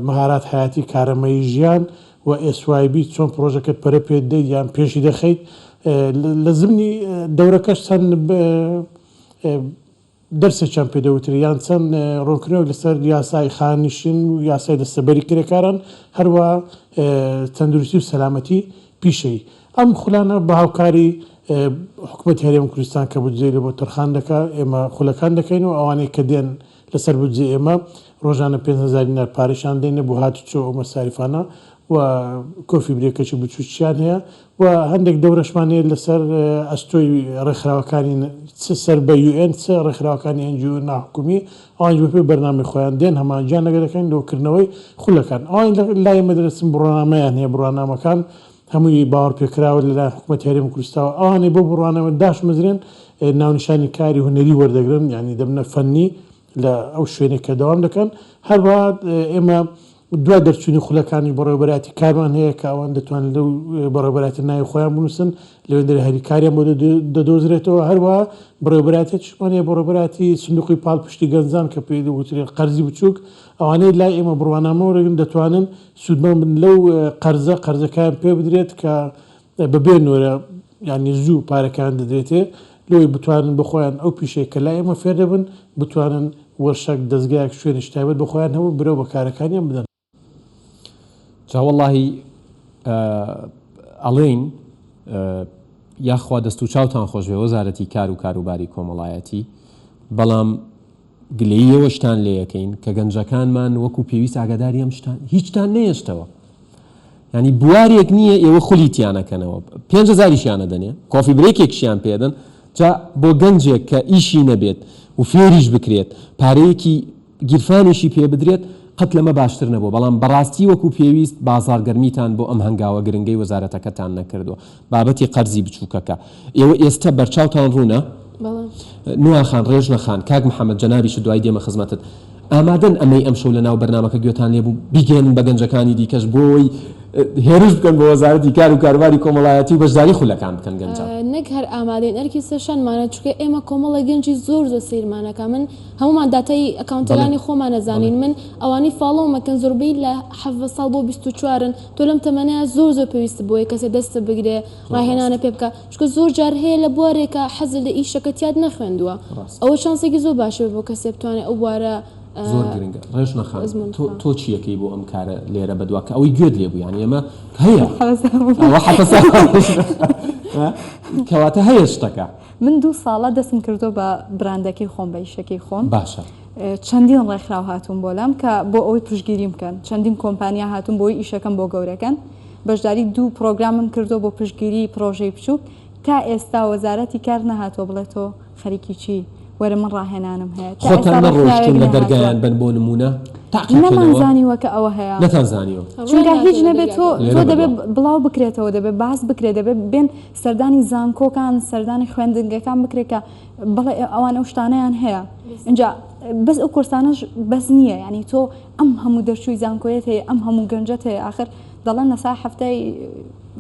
مەهارات حیاتی کارەمەی ژیان و SYB چۆن پرۆژەکەت پەرە پێ دەیت یان پێشی دەخەیت لە زمنی دەورەکەش چەند دەرسێکیان پێدەوتر یان چەند ڕوونکردنەوەک لەسەر یاسای خانیشن و یاسای دەستەبەری کرێکاران هەروە تەندروستی و سەلامەتی پیشەی. ئەم خولانە بە هاوکاری حکوومەتی هەرێمی کوردستان کە بودجەی لە بۆ تەرخان دەکات ئێمە خولەکان دەکەین و ئەوانەی کە دێن لەسەر بودجێ ئێمە ڕۆژانە 5,000 دینار پارەشان دێنە بۆ هاتوچۆ ئەو مەساریفانە و کۆفی برێکەکی بچووکیان هەیە و هەندێک دەورەشمان هەیە لەسەر ئەستۆی ڕێکخراوەکانی سەر بە UN ڕێکخراوەکانی NGO ناحکومی ئەوان بەپێ بەرنامەی خۆیان دێن هەمانجیان لەگە دەکەین لەوکردنەوەی خولەکان. ئەوان لای مەدرسم بڕۆنامەیان هەیە بڕۆنامەکان هەمووی باوەڕ پێکراوە لە حکوومەتی هەرێمی کوردستانەوە ئەوانەی بۆ بڕوانەوە داش مەزرێن ناونیشانی کاری هونەری وەردەگرن یعنی دەبنە فەنی لە ئەو شوێنێک کە دەوام دەکەن. هەروە ئێمە دوای دەرچوونی خولەکانی بەڕێوەبەرایەتی کارمان هەیە کە ئەوان دەتوانن لەو بەڕێوەبەرایەتی ناوی خۆیان بنووسن لەوێندەی هەریکاریان بۆ دەدۆزرێتەوە. هەروە بەڕێوەبەرایەتیشمان هەیە بەڕێوەبەراتی سندوقی پاڵپشتی گەنجان کە پێی دەوترێن قەرزی بچووک ئەوانەی لای ئێمە بڕوانامە وەرەگرن دەتوانن سوودمان بن لەو قەرزەکان پێ بدرێت کە بەبێ نۆرە ینی زوو پارەکان دەدرێتێ لەوەی بتوانن بخۆیان ئەو پیشەی کە لای ئێمە فێر دەبن بتوانن وەرشەک دەستگایەک شوێنی تایبەت بخۆیان هەموو برەو بەکارەکانیان بدەن. جاوەڵڵاهی ئەڵێن یاخوا دەست و چاوتان خۆشوێ وەزارەتی کار و کاروباری کۆمەڵایەتی بەڵام گلەیەوە شتان لێ یەکەین کە گەنجەکانمان وەکو پێویست ئاگاداری ئەم شتان هیچتان نێشتەوە ینی بوارێک نییە ئێوە خولیتیانەکەنەوە 5,000 دەنێ کۆفی برێکێکشیان پێدەن جا بۆ گەنجێک کە ئیشی نەبێت و فێریش بکرێت پارەیەکی گیرفانێکی پێ بدرێت قەت لەمە باشتر نەبوو بەڵام بەڕاستی وەکو پێویست بازارگەرمیتان بۆ ئەم هەنگاوە گرنگەی وەزارەتەکەتان نەکردووە بابەتی قەرزی بچووکەکە ئێوە ئێستا بەرچاوتان ڕوونە نوواخان ڕێژنەخان کاک محەممەد جەنابیش دوای دێمە خزمەتت ئامادەن ئەمەی ئەم شەو لە ناو بەرنامەکە گوێتان لێبوو بیگەن بە گەنجەکانی دیکەش بۆی هێرش بکەن بە وەزارەتی کار و کاروباری کۆمەڵایەتی و بەشداری خولەکان بکەن گەنجان نەک هەر ئامادەین ئەرکی سەشانمانە چکە ئێمە کۆمەڵە گەنجی زۆر سیرمانەکە من هەمومان داتای ئەکاونتەرانی خۆمان نەزانین من ئەوانی فاڵۆمەکەن زۆربەی لە 7 ساڵ بۆ 24 تۆ لەم تەمەنەیە زۆر پێویست بۆیە کەسێ دەستە بگرێ ڕاهێنانە پێ بکە چکە زۆر جار هەیە لە بوارێکە حەزر لە ئیشەکەتیاد نەخوێندووە ئەوە چانسێکی زۆر باشە بۆ کەسێ بتوانێت ئەو بوارە زۆر گرنگە ڕێژنەخان تۆ چیەکەی بۆ ئەم کارە لێرە بەدووە کە ئەوەی گوێت لێبوو یانی ئەمە هەیە کەواتە هەیە شتەکە من 2 ساڵە دەستم کردو بە براندەکەی خۆم بە ئیشەکەی خۆم باشە چەندین ڕێکخراو هاتوون بۆلام کە بۆ ئەوەی پشتگیری بکەن چەندین کۆمپانیا هاتوون بۆی ئیشەکەم بۆ گەورەکەن بەشداری 2 پرۆگرامم کردو بۆ پشتگیری پرۆژەی بچووک تا ئێستا وەزارەتی کار نەهاتۆ بڵێت تۆ خەریکی چی وەرە من ڕاهێنانم هەیە خۆتان نەڕۆشتن لە دەرگایان بن بۆ نمونە نەمانزانیوە کە ئەوە هەیە نەتانزانیەوە چونکە هیچ نەبێت تۆ دەبێت بڵاو بکرێتەوە دەبێت باس بکرێت دەبێت بێن سەردانی زانکۆکان سەردانی خوێندنگەکان بکرێت کە بڵێ ئەوان ئەو شتانەیان هەیە اینجا بەس ئەو کورسانەش بەس نییە ینی تۆ ئەم هەموو دەرچووی زانکۆیەت هەیە ئەم هەموو گەنجەت هەیە آخر دەڵێن نەسا هەفتەی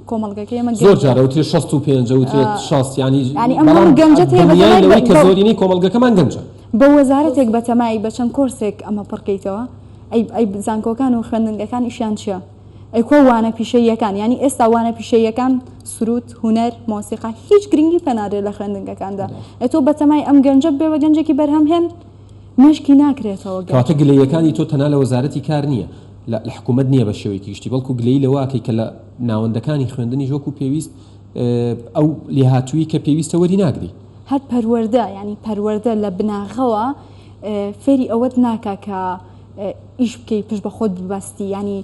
کۆمەڵگەکەی ئەمە زۆر جارە وتێ 65 وتێت 60 ینی ئەم هەموو گەنجەت هەیە کە زۆرینی کۆمەڵگەکەمان گەنجە بە وەزارەتێک بەتەمایی بە چەند کۆرسێک ئەمە پڕکەیتەوە ئەی زانکۆکان و خوێندنگەکان ئیشیان چییە؟ ئەی کۆ وانە پیشەیەکان ینی ئێستا وانە پیشەیەکان سروود هوەر مۆسیقا هیچ گرنگی پەنارێت لە خوێندنگەکاندا تۆ بەتەمای ئەم گەنجە بێوە گەنجێکی بەرهەم هێن مشکی ناکرێتەوە کاتە گلەیەکانی تۆ تەنها لە وەزارەتی کار نییە لە حکوومەت نییە بە شێوەیەکی گشتی بەڵکو گلەی لەواکەی کە لە ناوەندەکانی خوێندنی ژۆک و پێویست ئەو لێهاتووی کە پێویستە وەری ناگری هەر پەروەردە ینی پەروەردە لە بناغەوە فێری ئەوەت ناکە کە ئیش بکەی پشت بە خۆت ببەستی ینی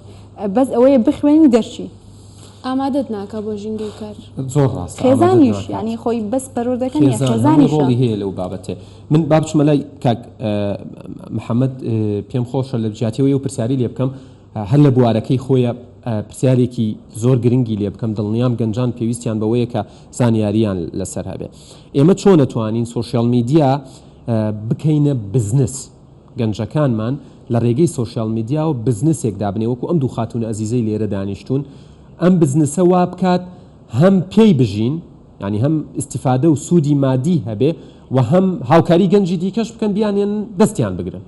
بەس ئەوەیە بخوێنی دەرچی ئامادەت ناکە بۆ ژینگەی کار زۆر ڕاست خێزانیش ینی خۆی بەس پەروەردەکەنی خێزانی ڕۆڵی هەیە لەو بابەتێ من با بچمە لای کاک محەممەد پێم خۆشە لە بجاتیەوەی و پرسیاری لێ بکەم هەر لە بوارەکەی خۆیە پرسیارێکی زۆر گرنگی لێ بکەم دڵنیام گەنجان پێویستیان بەوەیە کە زانیاریان لەسەر هەبێ ئێمە چۆن نەتوانین سوۆشیال میدیا بکەینە بزنس گەنجەکانمان لە ڕێگەی سوۆشیال میدیا و بزنسێک دابنێ وەکو ئەم دوو خاتون ئەزیزەی لێرە دانیشتون ئەم بزنسە وا بکات هەم پێی بژین ینی هەم استیفادە و سوودی مادی هەبێ و هەم هاوکاری گەنجی دیکەش بکەن بیانێن دەستیان بگرن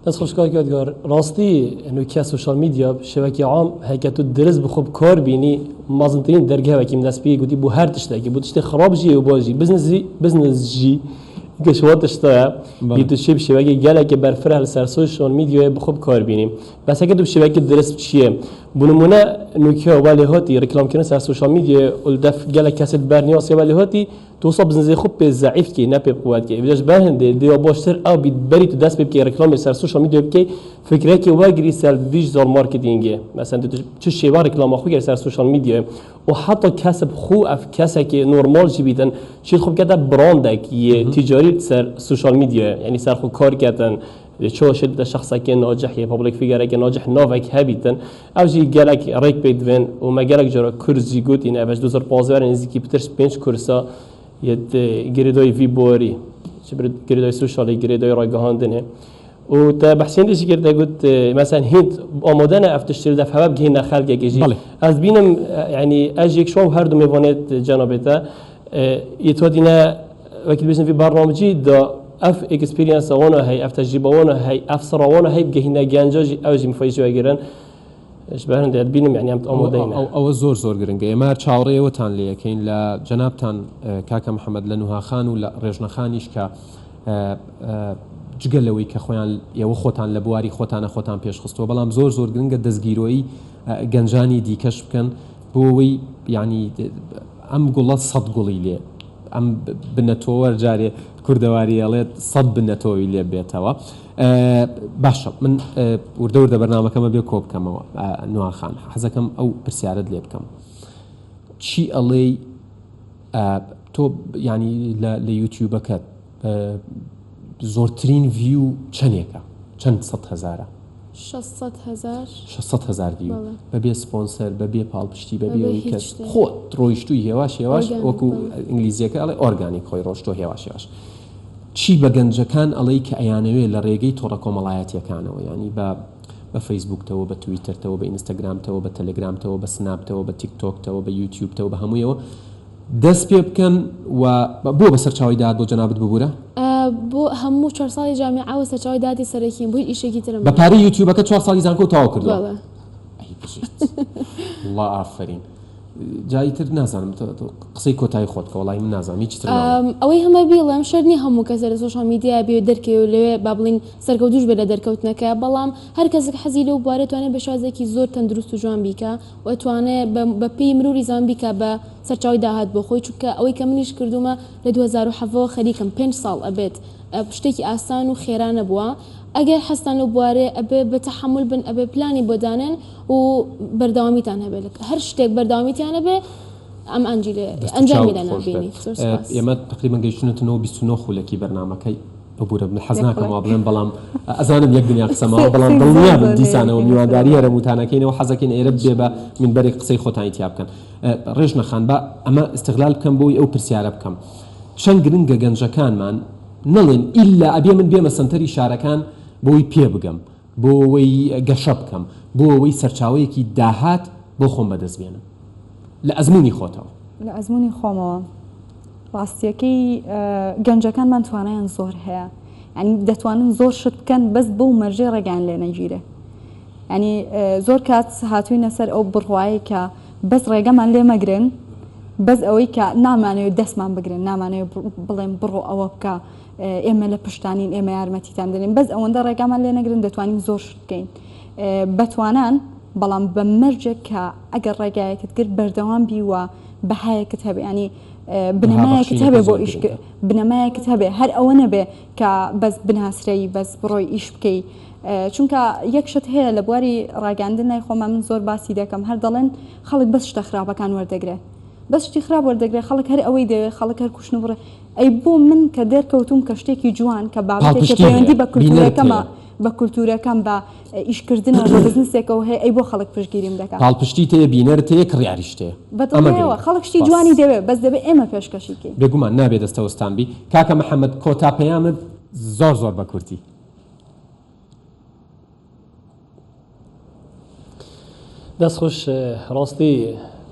دەست خۆشکار یادگار ڕاستی نوکیا سوشال میدیا شەوەکی عام هەیکە تو درست بخۆ کار بینی مازنترین دەرگاوێکی دەست پێی گوتی بۆ هەر تشتێکی بۆ تشتی خراپژیە و بۆژی بزنسژی گەشوات تشتە بیتو شێ شێوەیەکی گەلێکی بەرفرە لەسەر سوشال میدیای بخۆ کار بینیم بەس هەکە تو شێوەیەکی درست چییە بۆ نمونە نوکیا ولی هاتی ڕیکلامکردن سەر سوشال میدیا ئولدەف گەلێک کەسێت بەرنیاسی ولی هاتی توصل بزنسي خوب ضعيف كي نبي قوات كي بداش باهن دي بوشتر او بيدبري تداس بكي ريكلام يسار سوشيال ميديا بكي فكرك واجري سال ديجيتال ماركتينج مثلا تشي وار ريكلام اخو يسار سوشيال ميديا وحتى كسب خو اف كاسك نورمال جبيدن شي خوب كده براندك تجاري سر سوشيال ميديا يعني سر خو كار كاتن شو شد شخصا كان ناجح يا بابليك فيجر كان ناجح نوفك هابيتن او جي جالك ريك بيدفن وما جالك جرا كورس جوت ان ابش 2015 نزيكي بترش بنش كورسا يد جريدوي في بوري شبرد جريدوي سوشيال جريدوي راجهاندنه وتبحثين دي شكر قلت مثلا هند آمادن افتشتر دفع حباب جهنا خلق جيجي از بينم يعني اجيك شو هردو ميفونات جنابته يتودينا وكيل بيزن في برنامجي دا اف اكسبيرينس وانا هي اف تجربه وانا هي اف صرا وانا هي جهنا جانجاجي اوجي مفاجئ ويجرن شبهن ديت بينم يعني آمادين او زور گرنگه ما چاوڕێوەتان لەکەین لە جەنابتان کاکە محەممەد لە نوهاخان و لە ڕێژنەخانیش کە جگەلەوەی کە خۆیان ئێوە خۆتان لە بواری خۆتان پێشخستەوە بەڵام زۆر گرنگە دەستگیرۆی گەنجانی دیکەش بکەن بۆ ئەوەی ینی ئەم گوڵە 100 گوڵی لێ ئەم بنەتۆوە جارێ کوردەواری ئەڵێت 100 بنەتۆوی لێ بێتەوە باشە من وردە بەرنامەکەمە بێ کۆ بکەمەوە نوحاخان حەزەکەم ئەو پرسیارت لێ بکەم چی ئەڵێ تۆ ینی لە یوتیوبەکەت زۆرترین ڤیو چەندێکە چەند 100,000 600,000 ڤیو بەبێ سپۆنسەر بەبێ پاڵپشتی بەبێەوەی کەس خۆت ڕۆیشتووی هێواش وەکو ئینگلیزیەکە ئەڵێ ئۆرگانیک خۆی ڕۆشتۆ هێواش چی بە گەنجەکان ئەڵەی کە ئەیانەوێت لە ڕێگەی تۆڕە کۆمەڵایەتیەکانەوە ینی بە فەیسبوکتەوە بە تویترتەوە بە ئینستاگرامتەوە بە تەلەگرامتەوە بە سناپتەوە بە تیکتۆکتەوە بە یوتیوبتەوە بە هەموویەوە دەست پێ بکەن و بۆ بەسەر چاوی داات بۆ جەنابەت ببوورە بۆ هەموو 4 ساڵی جامیعە سەر چاوی داتی سەرەکیم بۆ ئیشێکی ترم بە پارەی یوتیوبەکە 4 ساڵی زانکۆ تەواو کردووە الله ئافرین جاییتر نازانم قسەی کۆتایی خۆتکە وڵی من نازانم هیچ تر ئەوەی هەمە بیڵم شەرنی هەموو کەسە لە سۆشال میدیا بێ دەرکەوێ و لەوێ با بڵین سەرکەوتوش بێ لە دەرکەوتنەکە بەڵام هەر کەسێک حەزی لەو بوارێت توانێت بە شازێکی زۆر تەندروست و جوان بیکە و توانێت بە پێی مروری زان بیکە بە سەرچاوی داهات بۆ خۆی چونکە ئەوەی کە منیش کردومە لە 2007 خەریکم 5 ساڵ ئەبێت شتێکی ئاسان و خێرانە بووە ئەگەر حەستان لەو بوارێ ئەبێ بە تەحمل بن ئەبێ پلانی بۆ دانێن و بەردەوامیتان هەبێت هەر شتێک بەردەوامیتیان هەبێ ئەم ئەنجامی دەنابینی. ئێمە تقریبا گەیشتونەوە 29 خولەکی بەرنامەکەی ببوورە بن حەز ناکەم بڵێن بەڵام ئەزانم یەک دنیا قسەمەوە بەڵام دڵنیا بن دیسانەوە میوانداری هەرە موتانەکەینەوە حەزەکەین ئێرە بێ بە منبەرێک قسەی خۆتانی تیا بکەن. ڕێژ نەخان بە ئەمە استقلال بکەم بۆی ئەو پرسیارە بکەم چەند گرنگە گەنجەکانمان نەڵێن ئیلا ئەبێ من بێمە سنتەری شارەکان بۆی پێ بگەم بۆ ئەوەی گەشە بکەم بۆ ئەوەی سەرچاوەیەکی داهات بۆ خۆم بەدەست بێنم لە ئەزمموی خۆتەوە لە ئەزمموی خۆمەوە ڕاستیەکەی گەنجەکانمان توانیان زۆر هەیە ینی دەتوانن زۆر شت بکەن بەس بۆ مەرجێ ڕێگان لێ نەگیرێ ینی زۆر کات هاتووینە سەر ئەو بڕواایی کە بەس ڕێگەمان لێ مەگرن بەس ئەوەی کە نامانەوێت دەستمان بگرن نامانەوێت بڵێن بڕۆ ئەوە بکە ئێمە لە پشتانین ئێمە یارمەتیتان دەرین بەس ئەوەندە ڕێگامان لێ نەگرن دەتوانین زۆر شت بکەین بەتوانان بەڵام بە مەرجێک کە ئەگەر ڕێگایەکت کرد بەردەوام بیوە بەهایەکت هەبێ ینی بنەمایەکت هەبێ بۆ ئیش بنەمایەکت هەبێ هەر ئەوە نەبێ کە بەس بناسرەی بەس بڕۆی ئیش بکەی چونکە یەک شت هەیە لە بواری ڕاگەاندنی خۆمان من زۆر باسی دەکەم هەر دەڵێن خەڵک بەس شتە خراپەکان وەردەگرێت بەس شتی خراپ وەردەگرێت خەڵک هەر ئەوەی دەوێت خەڵک هەر کوشتن بڕێ ئەی بۆ من کە دەرکەوتوم کە شتێکی جوان کە بابەتێکی پەیوەندی بە کولتورەکەمە بە کولتورەکەم بە ئیشکردنەوە بە بزنسێکەوە هەیە ئەی بۆ خەڵک پشتگیریم دەکات پاڵپشتی تەیە بینەرت هەیە کڕیاریشتەیە بەدڵەوە خەڵک شتی جوانی دەوێت بەس دەبێت ئێمە پێشکەشیکەین بێگومان نابێت دەستەوەستان بی کاکە محەممەد کۆتا پەیامت زۆر زۆر بە کورتی دەستخۆش ڕاستی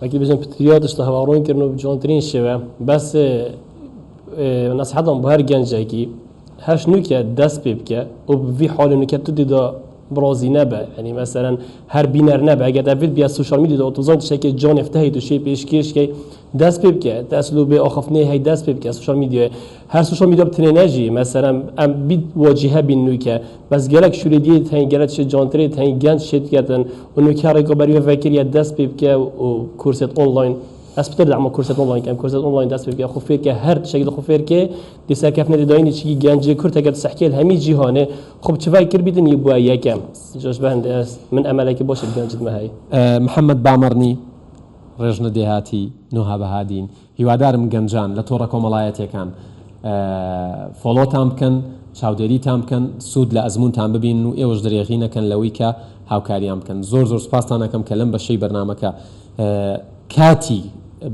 وەکی بژم پتریاتشتە هەواڕۆین و جوانترین شێوە بەس نەسیحەتم بۆ هەر گەنجێکی هەر شنووکە دەست پێ بکە و بڤی حاڵونەکە تو دیدا برازی نەبە ینی مەسەرەن هەر بینەر نەبە ئەگە دەبێت بیا سوشال میدیا ئۆتۆزان تشتێکی جان افتهی تو شی پێشکێشکەی دەست پێ بکە دەسلو بێ ئاخفنەی هەی دەست پێ بکە سوشال میدیای هەر سوشال میدیا بتنێ نەژی مەسەرەن ئەم بیت واجهە بین نوکە بەس گەلک شوریدیت هەین گەلک شێ جانترێت هەین گەنج شێتکەتن و نوکە ڕێگەبەری ڤەکریە دەست پێ بکە و کورسێت ئۆنلاین ئەسپتر دەمە کورسێت ئۆنلاین کەم کورسێت ئۆنلاین دەست پێ بکە خوفێرکە هەر شەکل خوفێرکێ دیسەکەفنە دەداینی چی گەنجێ کورتەگەت سەحکێل هەمی جیهانێ خب چڤای کردبیتن یە بووە یەکەم جۆش بەند من ئەمەلێکی بۆشت گەنجت مەهەی محەممەد بامەڕنی ڕێژنە دێهاتی نوها بەهادین هیوادارم گەنجان لە تۆڕە کۆمەڵایەتەکان فۆڵۆتان بکەن چاودێریتان بکەن سوود لە ئەزمونتان ببین و ئێوەش دەرێغی نەکەن لەوەی کە هاوکاریان بکەن زۆر زۆر سپاسان نەکەم کە لەم بەشەی بەرنامەکە کاتی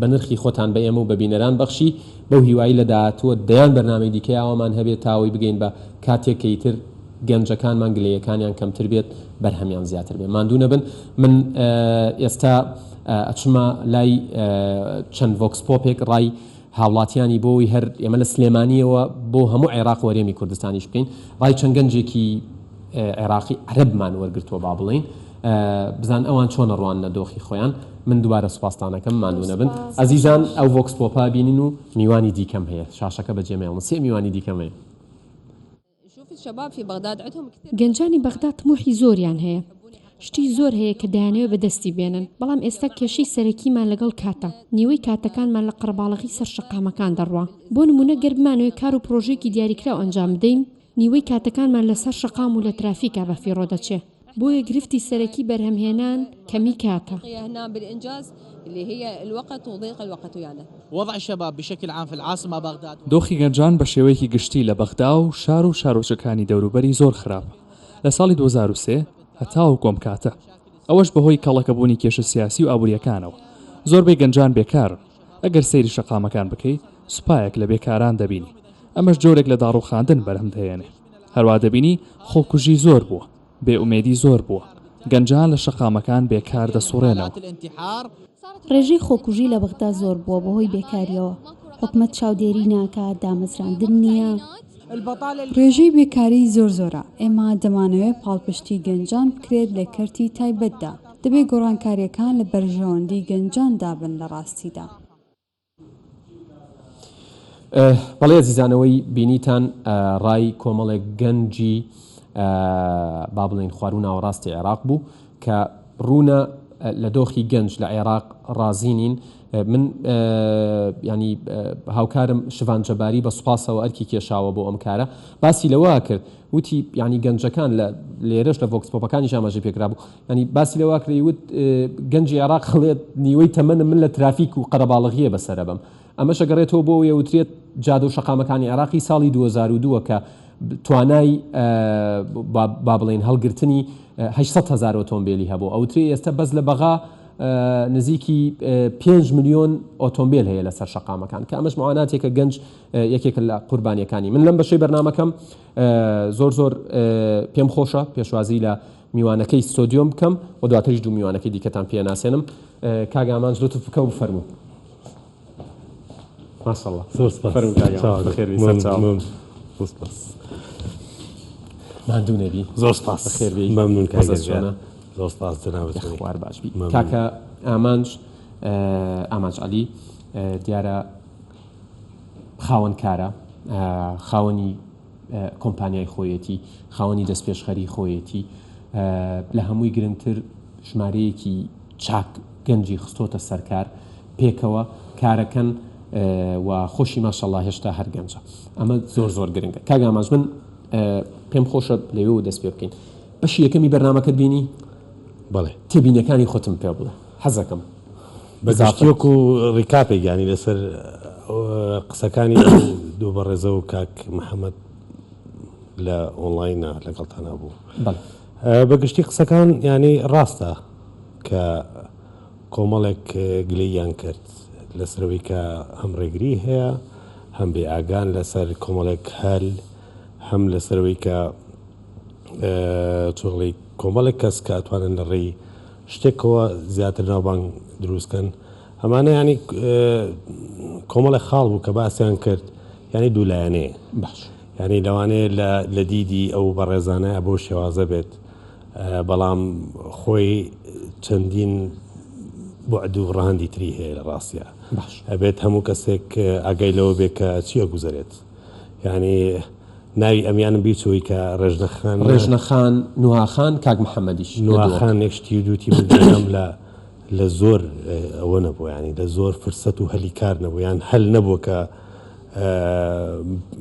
بە نرخی خۆتان بە ئێمە و بە بینەران بەخشی بەو هیوایی لە داهاتووە دەیان بەرنامەی دیکەی ئەومان هەبێت تاوەی بگەین بە کاتێکەی تر گەنجەکانمان گلەیەکانیان کەمتر بێت بەرهەمیان زیاتر بێت ماندوو نەبن من ئێستا ئەچمە لای چەند ڤۆکسپۆپێک ڕای هاوڵاتیانی بۆی هەر ئێمە لە سلێمانیەوە بۆ هەموو عێراق وەرێمی کوردستانیش بکەین ڕای چەند گەنجێکی عێراقی عەرەبمان وەرگرتووە با بڵێین بزان ئەوان چۆنە ڕوان نەدۆخی خۆیان من دووبارە سوپاسدانەکەم ماندوو نەبن ئەزیزان ئەو ڤۆکسپۆپا بینین و میوانی دیکەم هەیە شاشەکە بەجێمەوە سێ میوانی دیکەم هەیە گەنجانی بەغداد طموحی زۆریان هەیە شتی زۆر هەیە کە دەیانەوێت بەدەستی بێنن بەڵام ئێستا کێشەی سەرەکیمان لەگەڵ کاتە نیوەی کاتەکانمان لە قەرباڵغی سەر شەقامەکان دەڕوا بۆ نمونە گەربمانەوەی کار و پرۆژێکی دیاریکراو ئەنجام بدەین نیوەی کاتەکانمان لەسەر شەقام و لە ترافیکا بەفیڕۆ دەچێت بۆیە گرفتی سەرەکی بەرهەمهێنان کەمی کاتە اللي هي الوقت وضيق الوقت ويانا وضع الشباب بشكل عام في العاصمة بغداد دۆخی گەنجان بە شێوەیەکی گشتی لە بەغدا و شار و شارۆچەکانی دەوروبەری زۆر خراپ لە ساڵی 2023 هەتاو کۆم کاتە ئەوەش بەهۆی کەڵەکەبوونی کێشە سیاسی و ئابوووریەکانەوە زۆربەی گەنجان بێکارن ئەگەر سەیری شەقامەکان بکەی سوپایەک لە بێکاران دەبینی ئەمەش جۆرێک لە داڕوخاندن بەرهەم دەهێنێ هەروە دەبینی خۆکوژی زۆر بووە بێئومێدی زۆر بووە گەنجان لە شەقامەکان بێکار دەسوڕێنەوە ڕێژەی خۆکوژی لە بەغدا زۆر بووە بەهۆی بێکاریەوە حکومەت چاودێری ناکات دامەزراندن نییە ڕێژەی بێکاری زۆرە ئێمە دەمانەوێت پاڵپشتی گەنجان بکرێت لە کەرتی تایبەتدا دەبێت گۆڕانکاریەکان لە بەرژەوەندی گەنجان دابن لە ڕاستیدا بەڵێ زیزانەوەی بینیتان ڕای کۆمەڵێک گەنجی با بڵێن خوارو ناوەڕاستی عێراق بوو کە ڕوونە لە دۆخی گەنج لە عێراق ڕازینین من ینی هاوکارم شڤان جەباری بە سوپاسەوە ئەرکی کێشاوە بۆ ئەم کارە باسی لەوە کرد وتی ینی گەنجەکان لە لێرەش لە ڤۆکس پۆپەکانی ژاماژە پێکرا بوو ینی باسی لەوە کردی وت گەنجی عێراق خڵێت نیوەی تەمەنە من لە ترافیک و قەرەباڵغیە بەسەرە بم ئەمەش ئەگەڕێتەوە بۆ وترێت جادە و شەقامەکانی عێراقی ساڵی 2002 کە توانای با بڵێن هەڵگرتنی 800,000 ئۆتۆمبیلی هەبوو ئەوترێ ئێستا بەس لە بەغا نزیکی 5 ملیۆن ئۆتۆمبیل هەیە لەسەر شەقامەکان کە ئەمەش معاناتێکە گەنج یەکێک لە قوربانیەکانی من لەم بەشەی بەرنامەکەم زۆر پێم خۆشە پێشوازی لە میوانەکەی ستۆدیۆم بکەم و دواتریش دوو میوانەکەی دیکەتان پێناسێنم کاگامانج لطف بکە و فەرموو ماشەڵڵا ماندوو نەبی زۆر سپاس بەخێربی مەمنون کاگەجانە زۆر سپاس جەنابەت خوار باش بی کاکە ئامانج عەلی دیارە خاوەن کارە خاوەنی کۆمپانیای خۆیەتی خاوەنی دەستپێشخەری خۆیەتی لە هەمووی گرنگتر ژمارەیەکی چاک گەنجی خستۆتە سەرکار پێکەوە کارەکەن و خۆشی ماشەڵڵا هێشتا هەر گەنجە ئەمە زۆر گرنگە کاگاماژ من پێم خۆشە لەوێ و دەست پێ بکەین بەشی یەکەمی بەرنامەکەت بینی بەڵێ تێبینەکانی خۆتم پێ بڵێ حەزەکەم بەزافتیۆک و ڕیکاپێک ینی لەسەر قسەکانی دوو بەڕێزە و کاک محەممەد لە ئۆنلاینە لەگەڵتانە بوو بەگشتی قسەکان ینی ڕاستە کە کۆمەڵێک گلەییان کرد لەسەرەوەی کە هەم ڕێگری هەیە هەم بێ ئاگان لەسەر کۆمەڵێک هەل هەم لەسەرەوەی کە چۆڵی کۆمەڵێک کەس کە ئەتوانن لە ڕێی شتێکەوە زیاتر ناوبانگ دروستکەن ئەمانە ینی کۆمەڵی خاڵ بوو کە باسییان کرد ینی دوولایەنەیە باش ینی لەوانەیە لە دیدی ئەو بەڕێزانەیە بۆ شێوازە بێت بەڵام خۆی چەندین بعد و ڕەهەندی تری هەیە لە ڕاستیە ئەبێت هەموو کەسێک ئاگای لەوە بێت کە چییە گوزارێت ینی ناوی ئەمیانم بیچەوەی کە ڕێژنەخان نوحاخان کاک محەممەدیش نوحاخان یەکشتی و دووتی بگەم لە زۆر ئەوە نەبوو ینی لە زۆر فرسەت و هەلی کار نەبوو یان هەل نەبووە کە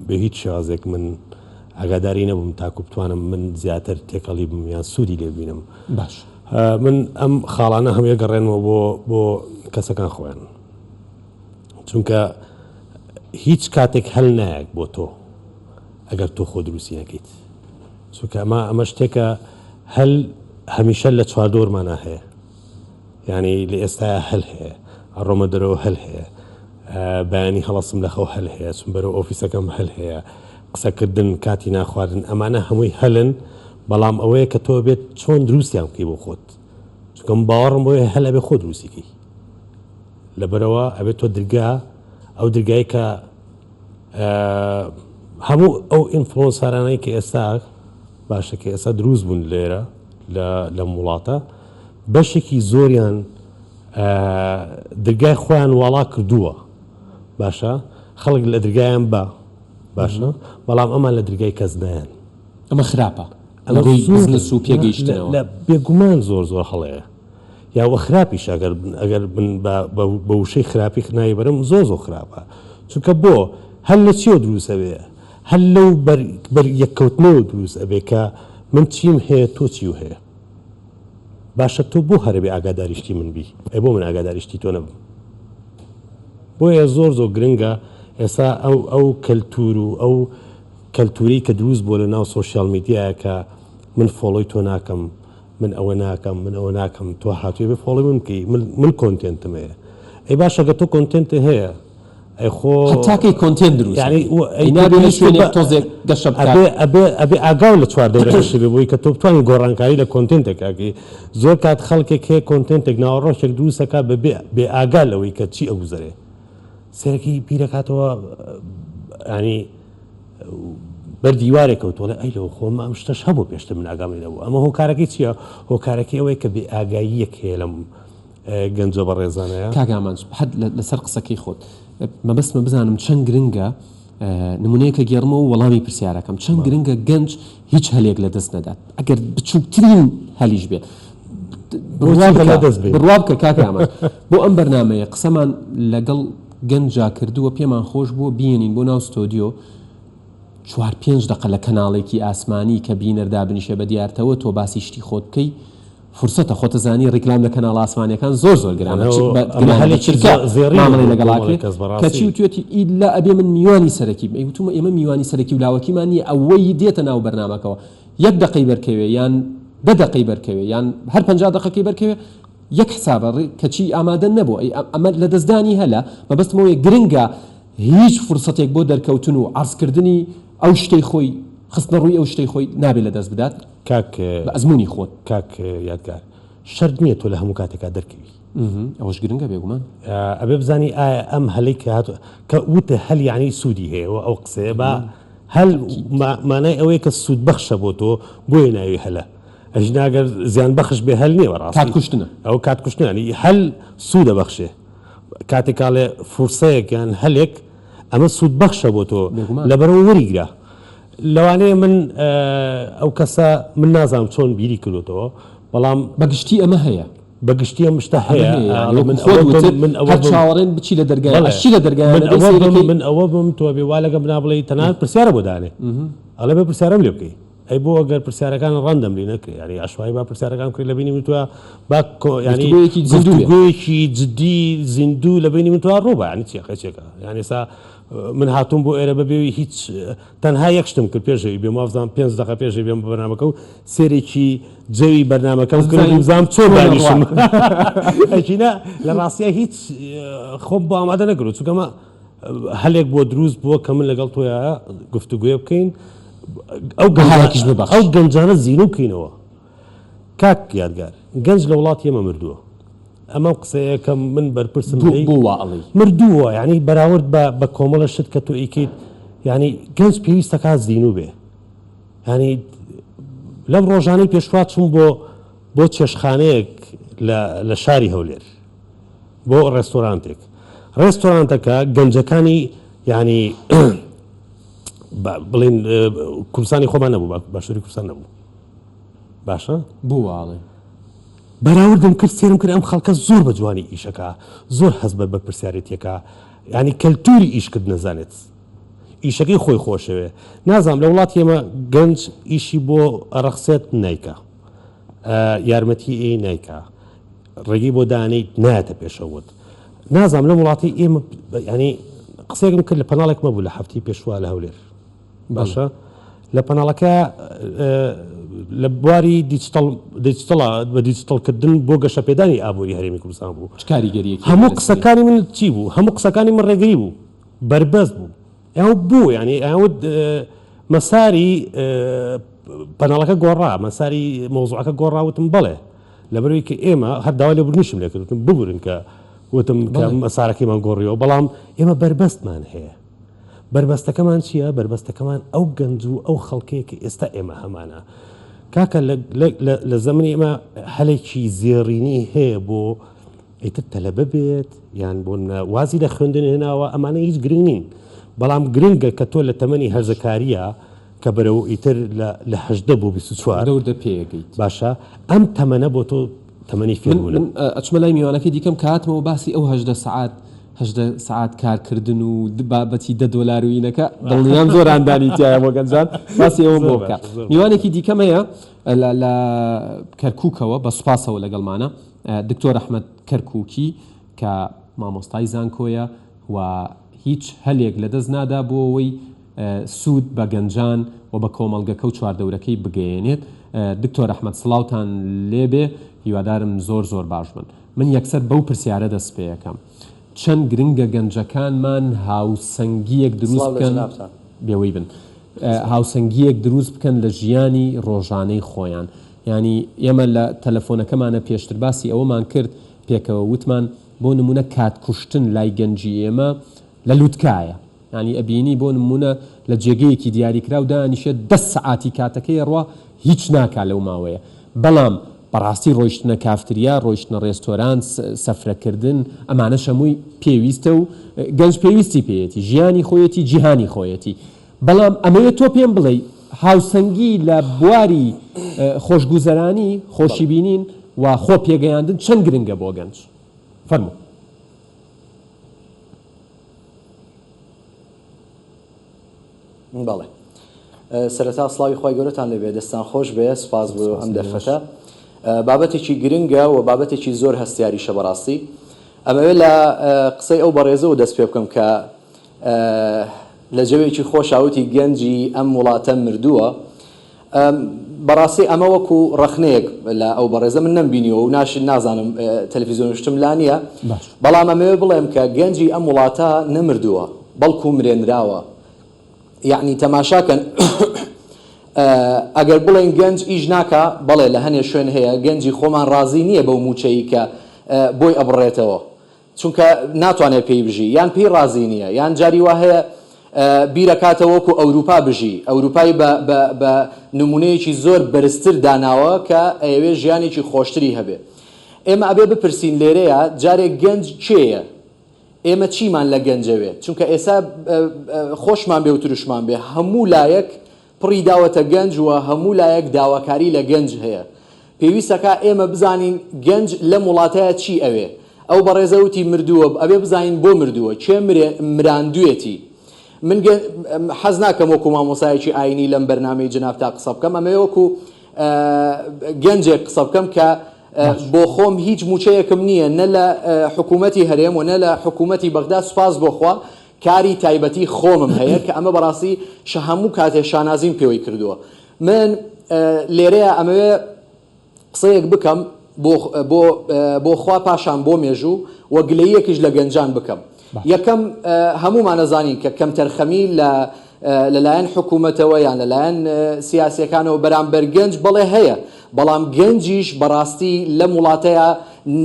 بە هیچ شێوازێک من ئاگاداری نەبووم تاکو بتوانم من زیاتر تێکەڵی بم یان سوودی لێ ببینم باش من ئەم خاڵانە هەموویە گەڕێنەوە بۆ کەسەکان خۆیان چونکە هیچ کاتێک هەل نایەک بۆ تۆ ئەگەر تۆ خۆ دروستی نەکەیت چونکە ئەمە شتێکە هەل هەمیشە لە چواردۆرمانە هەیە ینی لە ئێستاە هەل هەیە ئەڕۆمە دەرەوە هەل هەیە بەیانی هەڵەسم لەخەو هەل هەیە چون بەرەو ئۆفیسەکەم هەل هەیە قسەکردن کاتی ناخواردن ئەمانە هەمووی هەلن بەڵام ئەوەیە کە تۆ بێت چۆن دروستیان بکەی بۆ خۆت چونکەم باوەڕم بۆیە هەل ئەبێ خۆ دروستیکەی لەبەرەوە ئەبێت تۆ درگا ئەو درگای کە هەموو ئەو ئینفلۆنسارانەی کە ئێستا باشە کە ئێستا دروست بوون لێرە لە وڵاتە بەشێکی زۆریان درگای خۆیان وڵا کردووە باشە خەڵک لە درگایان باشە بەڵام ئەمان لە درگای کەس دایان ئەمە خراپە بزنس و پێگەیشتنەوە لە بێگومان زۆر هەڵەیە یاوە خراپیش ئەگەر بە وشەی خراپی خنایی بەرم زۆر خراپە چونکە بۆ هەل لە چیۆ دروست ئەبێ هەل لەو بەر یەککەوتنەوە دروست ئەبێ کە من چیم هەیە تۆ چی و هەیە باشە تۆ بۆ هەربێ ئاگاداریشتی من بی بۆ من ئاگاداریشتی تۆ نەبم بۆیە زۆر گرنگە ئێستا ئەو کەلتور و ئەو کەلتوری کە دروست بۆ لە ناو سۆشیال میدیایە کە من فۆڵۆی تۆ ناکەم من ئەوە ناکەم من ئەوە ناکەم تۆ هاتووی بێ فۆڵی من بکەی من کۆنتێنتم هەیە ئەی باشە گە تۆ کۆنتێنت هەیە ئەی خۆ تاکەی کۆنتێنت دروست ئەبێ ئاگاو لە چواردەورەش بێ بۆی کە تۆ بتوانین گۆڕانکاری لە کۆنتێنتێکاکەی زۆر کات خەڵکێک هەیە کۆنتێنتێک ناوەڕۆژێک دروستەکە بێ ئاگا لەوەی کە چی ئەگوزارێ سەرەکی بیرەکاتەوە ینی بەردیوارێک کەوتوڵێ ئەی لەوە خۆم ئەم شتەش هەبوو پێشتر من ئاگامی نەبوو ئەمە هۆکارەکەی چییە هۆکارەکەی ئەوەیە کە بێ ئاگاییەک هەیە لەم گەنجە بەڕێزانەیە کاگامان حد لەسەر قسەکەی خۆت مەبەستمە بزانم چەند گرنگە نمونەیەکە گێڕمە و وەڵامی پرسیارەکەم چەند گرنگە گەنج هیچ هەلێک لە دەست نەدات ئەگەر بچووکترین هەلیش بێت بڕوا بکە کاکامە بۆ ئەم بەرنامەیە قسەمان لەگەڵ گەنجا کردووە پێمان خۆش بووە بینین بۆ ناو ستۆدیۆ 4-5 دقە لە کەناڵێکی ئاسمانی کە بینەردا بنیشە بە دیارتەوە تۆ باسی شتی خۆت بکەی فرسەتە خۆتە زانی ڕیکلام لە کەناڵ ئاسمانیەکان زۆر گرانە لەگەڵاکرێت کەچی وتێتی ئیلا ئەبێ من میوانی سەرەکی وتومە ئێمە میوانی سەرەکی و لاوەکیمان نیە ئەوەی دێتە ناو بەرنامەکەەوە 1 دقەی بەرکەوێ یان 10 دقەی بەرکەوێ یان هەر 50 دقەکەی بەرکەوێ یەک حسابە کەچی ئامادە نەبوو ئەمە لە دەستدانی هەلا مەبەستمەوەی گرنگە هیچ فرسەتێک بۆ دەرکەوتن و عرضکردنی ئەو شتەی خۆی خستنە ڕووی ئەو شتەی خۆی نابێت لە دەست بدات کاک بە ئەزمموی خۆت کاک یادگار شەرت نییە تۆ لە هەموو کاتێکا دەرکەوی ئەوەش گرنگە بێگومان ئەبێ بزانی ئایا ئەم هەلەی کە وتە هەل یعنی سوودی هەیە و ئەو قسەیە بە هەل مانای ئەوەیە کە سوود بەخشە بۆ تۆ بۆیە ناوی هەلە ئەژناگەر زیان بەخش بێ هەل نییە ڕاست کاتکوشتنە ئەو کاتکوشتنانی هەل سوودە بەخشێ کاتێکاڵێ فرسەیەکیان هەلێک ئەمە سوود بەخشە بۆ تۆ لەبەرەوە وەریگرا لەوانەیە من ئەو کەسە من نازانم چۆن بیری کردوتەوە بەڵام بەگشتی ئەمە هەیە بەگشتی ئەم شتە هەیە من چاوەڕێن بچی لە دەرگای لە دەرگای من ئەوە بم تۆ بێ وا لەگە بنا بڵێ تەنانەت پرسیارە بۆ دانێ ئەڵێ بێ پرسیارەم لێ بکەی ئەی بۆ ئەگەر پرسیارەکان ڕەندەم لێ نەکرێ یاری ئاشوایی با پرسیارەکان کرد لە بینی من توە ینی گفتگویەکی جدی زیندوو لە بینی من توە ڕووبە ینی چێقەچێکە یانی ئێستا من هاتووم بۆ ئێرە بەبێوی هیچ تەنها یەک شتم کرد پێشەوی بێ مافزان 5 دقە پێشەوی بێم بە بەرنامەکە و سێرێکی جەوی بەرنامەکەم کرد زام چۆن دانیشم ئەچینە لە ڕاستیە هیچ خۆم بۆ ئامادە نەکرد چونکەمە هەلێک بۆ دروست بووە کە من لەگەڵ تۆیە گفتوگوێ بکەین ئەو گەنجانە زیینو بکەینەوە کاک یادگار گەنج لە وڵاتی ئێمە مردووە ئەمە قسەیە کە من بەرپرسم مردووە یعنی بەراورد بە کۆمەڵە شت کە تۆ ئیکیت ینی گەنج پێویستە کات زیینو بێ ینی لەم ڕۆژانەی پێشوا چوون بۆ چێشخانەیەک لە شاری هەولێر بۆ ڕێستۆرانتەکە گەنجەکانی ینی بڵین کوردستانی خۆمان نەبوو باشووری کوردستان نەبوو باشە بووواڵێ بەراوردم کرد سێرم کرد ئەم خەڵکە زۆر بە جوانی ئیشەکە زۆر حەز بە پرسیارەتیەکە ینی کەلتوری ئیشکرد نەزانێت ئیشەکەی خۆی خۆشەوێ نازانم لە وڵاتی ئێمە گەنج ئیشی بۆ ڕەخسێت نیکە یارمەتی ئێ نیکە ڕێگەی بۆ دانەی نایەتە پێشەوت نازانم لە وڵاتی ئێمە ینی قسێکم کرد لە پەناڵێکمە بوو لە هەفتی پێشوا لە هەولێر باشە لە پەناڵەکە لە بواری بە دیجیتەڵکردن بۆ گەشە پێدانی ئابووری هەرێمی کوردستان بوو هەموو قسەکانی من چی بوو هەموو قسەکانی من ڕێگری بوو بربەست بوو ئەو بوو ینی ئەوت مەساری پەناڵەکە گۆڕا مەساری مۆزوعەکە گۆڕاوتم بڵێ لەبەرەوەی کە ئێمە هەر داوای لە برنیشم لێ کردوتم ببورن کە وتم کە مەسارەکەیمان گۆڕیەوە بەڵام ئێمە بربەستمان هەیە بربەستەکەمان چییە بربەستەکەمان ئەو گەنج و ئەو خەڵکەیە کە ئێستا ئێمە هەمانە کاکە لە زەمنی ئێمە هەلێکی زێڕینی هەیە بۆ ئیتر تەلەبە بێت یان بۆ وازی لە خوێندن هێناوە ئەمانە هیچ گرنگ نین بەڵام گرنگە کە تۆ لە تەمەنی هەرزەکاریە کە بەرەو ئیتر لە 18 بۆ 24 پێگەیت باشە ئەم تەمەنە بۆ تۆ تەمەنی فێربوون ئەچمە لای میوانەکەی دیکەم کاتمەوە باسی ئەو 18 سعات کارکردن و بابەتی $10 و اینەکە دڵنیام زۆر ئاندانیتیایە بۆ گەنجان باسی ئەوە بۆ بکە میوانێکی دیکەم هەیە لە کەرکووکەوە بە سوپاسەوە لەگەڵمانە دکتۆر ئەحمەد کەرکووکی کە مامۆستای زانکۆیە و هیچ هەلێک لەدەست نادا بۆ ئەوەی سوود بە گەنجان و بە کۆمەڵگەکە و چواردەورەکەی بگەیەنێت دکتۆر ئەحمەد سڵاوتان لێبێ هیوادارم زۆر باش بن من یەکسەر بەو پرسیارە دەست پێیەکەم چەند گرنگە گەنجەکانمان هاوسەنگیەک دروست بکەن بێوەی بن هاوسەنگیەک دروست بکەن لە ژیانی ڕۆژانەی خۆیان ینی ئێمە لە تەلەفۆنەکەمانە پێشتر باسی ئەوەمان کرد پێکەوە وتمان بۆ نمونە کاتکوشتن لای گەنجی ئێمە لە لووتکایە ینی ئەبینی بۆ نمونە لە جێگەیەکی دیاریکرا و دانیشە 10 سعاتی کاتەکەی ڕوا هیچ ناکا لەو ماوەیە بەڵام بەڕاستی ڕۆیشتنە کافتریا ڕۆیشتنە ڕێستۆران سەفرەکردن ئەمانە شەمووی پێویستە و گەنج پێویستی پێیەتی ژیانی خۆیەتی جیهانی خۆیەتی بەڵام ئەمەوێت تۆ پێم بڵێ هاوسەنگی لە بواری خۆشگوزەرانی خۆشی بینین و خۆ پێگەیاندن چەند گرنگە بۆ گەنج فەرموو. بەڵێ سەرەتا سڵاوی خۆی گەورەتان لەبێ دەستان خۆش بێ سپاس بۆ ئەم دەرفەتە بابەتێکی گرنگە و بابەتێکی زۆر هەستیاریشە بەڕاستی ئەمەوێ لە قسەی ئەو بەڕێزەوە دەست پێ بکەم کە لە جەوێکی خۆشاوتی گەنجی ئەم وڵاتە مردووە بەڕاستی ئەمە وەکو ڕەخنەیەک لە ئەو بەڕێزە من نەمبینیەوە و نازانم تەلەڤیزیۆنشتم لا نییە بەڵام ئەمەوێ بڵێم کە گەنجی ئەم وڵاتە نەمردووە بەڵکو مرێنراوە یعنی تەماشاکەن ئەگەر بڵێن گەنج ئیش ناکە بەڵێ لە هەنێ شوێن هەیە گەنجی خۆمان ڕازی نییە بەو موچەی کە بۆی ئەبڕێتەوە چونکە ناتوانێت پێی بژی یان پێی ڕازی نییە یان جاری وا هەیە بیرەکاتەوەکو ئەوروپا بژی ئەوروپای بە نمونەیەکی زۆر بەرزتر داناوە کە ئەوێ ژیانێکی خۆشتری هەبێ ئێمە ئەبێ بپرسین لێرەیە جارێک گەنج چێیە ئێمە چیمان لە گەنجەوێ چونکە ئێستا خۆشمان بێ و تروشمان بێ هەموو لایەک پڕی داوەتە گەنج وە هەموو لایەک داواکاری لە گەنج هەیە پێویستەکە ئێمە بزانین گەنج لە وڵاتەیە چی ئەوێ ئەو بەڕێزەوتی مردووە ئەبێ بزانین بۆ مردووە چێ مراندوێتی من حەز ناکەم وەکو مامۆسایەکی ئاینی لەم بەرنامەی جناب تا قسە بکەم ئەمە وەکو گەنجێک قسە بکەم کە بۆ خۆم هیچ موچەیەکم نییە نە لە حکوومەتی هەرێم و نە لە حکوومەتی بەغدا سوپاس بۆخوا کاری تایبەتی خۆمم هەیە کە ئەمە بەڕاستی هەموو کاتێ شانازیم پێوەی کردووە من لێرەیە ئەمەوێ قسەیەک بکەم بۆ خوا پاشان بۆ مێژوو وە گلەیەکیش لە گەنجان بکەم یەکەم هەمومان نەزانین کە کەم تەرخەمی لەلایەن حکوومەتەوە یان لەلایەن سیاسیەکانەوە بەرامبەر گەنج بەڵێ هەیە بەڵام گەنجیش بەڕاستی لە وڵاتەیە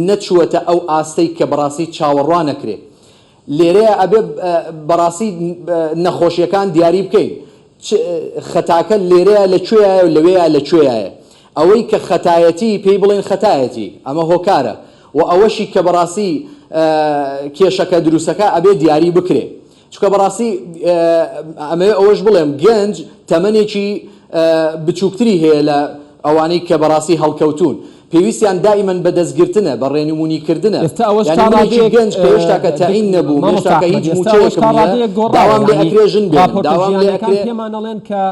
نەچووەتە ئەو ئاستەی کە بەڕاستی چاوەڕوان نەکرێ لێرەیە ئەبێ بەڕاستی نەخۆشیەکان دیاری بکەین خەتاکە لێرەیە لەکوێیە و لەوەیە لەکوێیە ئەوەی کە خەتایەتی پێی بڵێن خەتایەتی ئەمە هۆکارە و ئەوەشی کە بەڕاستی کێشەکە دروستەکە ئەبێ دیاری بکرێ چونکە بەڕاستی ئەمە ئەوەش بڵێم گەنج تەمەنێکی بچووکتری هەیە لە ئەوانەی کە بەڕاستی هەڵکەوتون پێویستیان دائیمەن بەدەستگرتنە بە ڕێنمونیکردنە گەنج پێشتاکە تەعین نەبوو مێشتاکە هیچ موچەیەکم نییە داوام لێ ئەکرێ ژن بێن داوام لێ ئەکرێ پێمانەڵێن کە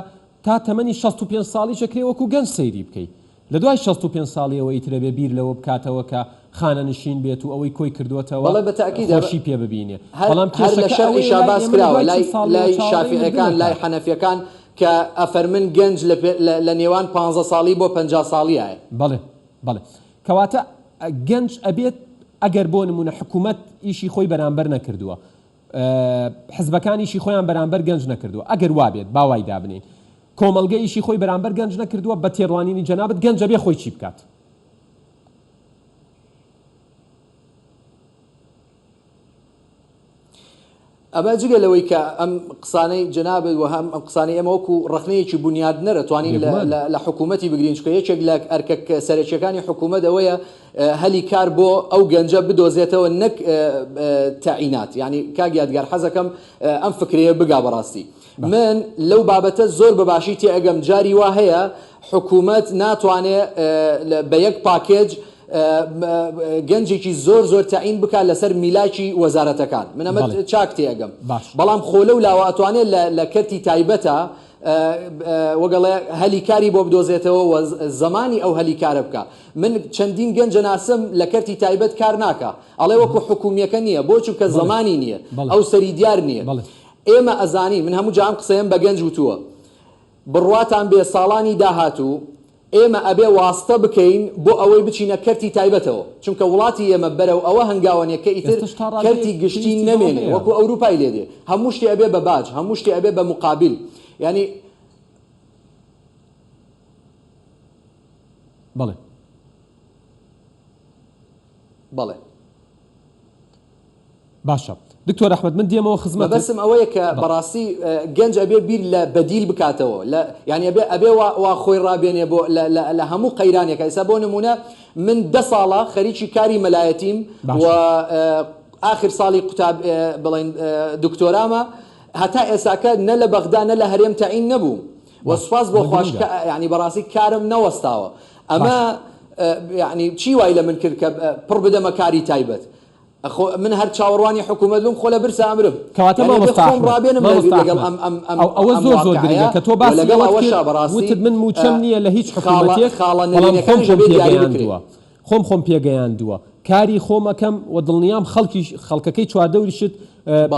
تا تەمەنی 65 ساڵی چەکرێ وەکو گەنج سەیری بکەیت لە دوای 65 ساڵیەوە ئیترە بێ بیر لەوە بکاتەوە کە خانە نشین بێت و ئەوەی کۆی کردوێتەوە خۆشی پێ ببینێ بەڵام هەر لە شەرعی شاباس کراوە لای شافعیەکان لای حەنەفیەکان کە ئەفەرمن گەنج لە نێوان 15 ساڵی بۆ 50 ساڵیایە بەڵێ کەواتە گەنج ئەبێت ئەگەر بۆ نمونە حکوومەت ئیشی خۆی بەرامبەر نەکردووە حزبەکان ئیشی خۆیان بەرامبەر گەنج نەکردووە ئەگەر وابێت باوای دابنین کۆمەڵگە ئیشی خۆی بەرامبەر گەنج نەکردووە بە تێڕوانینی جەنابەت گەنج ئەبێ خۆی چی بکات ئەمە جگە لەوەی کە ئەم قسانەی جەنابێت و هەم ئەم قسانەی ئەمە وەکو ڕخنەیەکی بنیاد نەرە توانین لە حکوومەتی بگرین چکە یەکێک لە ئەرکە سەرچیەکانی حکوومەت ئەوەیە هەلی کار بۆ ئەو گەنجە بدۆزێتەوە نەک تەعینات یعنی کاگیادگار حەزەکەم ئەم فکرەیە بگا بەڕاستی من لەو بابەتە زۆر بەباشی تێئەگەم جاری وا هەیە حکوومەت ناتوانێت بە یەک پاکێج گەنجێکی زۆر تەعین بکات لەسەر میلاکی وەزارەتەکان من ئەمە چاک تێئەگەم بەڵام خۆ لەو لاوە ئەتوانێت لە کەرتی تایبەتە وەگەڵێ هەلیکاری بۆ بدۆزێتەوە و زمانی ئەو هەلیکارە بکە من چەندین گەنجە ناسم لە کەرتی تایبەت کار ناکە ئەڵێ وەکو حکومیەکە نییە بۆ چونکە زمانی نییە ئەو سەری دیار نییە ئێمە ئەزانی من هەموو جام قسەیەم بە گەنج وتووە بڕواتان بێ ساڵانی داهاتوو ئێمە ئەبێ واستە بکەین بۆ ئەوەی بچینە کەرتی تایبەتەوە چونکە وڵاتی ئێمە بەرەو ئەوە هەنگاوانێک کە ئیتر کەرتی گشتی نەمێنێ وەکو ئەوروپای لێدێ هەموو شتێ ئەبێ بە باج هەموو شتێ ئەبێ بە مقابل ینی بەڵێ باشە دکتۆر ئەحمەد من دێمەوە خزمەت بەسم ئەوەیە کە بەڕاستی گەنج ئەبێ بیر لە بەدیل بکاتەوە یعنی ئەبێ وا خۆی ڕابێنێ بۆ لە هەموو قەیرانێکە ئێستا بۆ نمونە من 10 ساڵە خەریکی کاری مەلایەتیم و آخر ساڵی قوتاب بڵێن دکتۆرامە هەتا ئێساکە نە لە بەغدا نە لە هەرێم تەعین نەبوو وە سوپاس بۆ خۆش یعنی بەڕاستی کارم نەوەستاوە ئەمە یعنی چی وای لە من کرد کە پڕ بدەمە کاری تایبەت من هەر چاوەڕوانی حکوومەت بم خۆ لە برسە ئەمرم کەواتە ئەوە زۆر زۆر گرنگە کە تۆ باسی وتت من موچەم نییە لە هیچ حکوومەتێک خۆم پێگەیاندووە کاری خۆمەکەم و دڵنیام خەڵکەکەی چواردەوریشت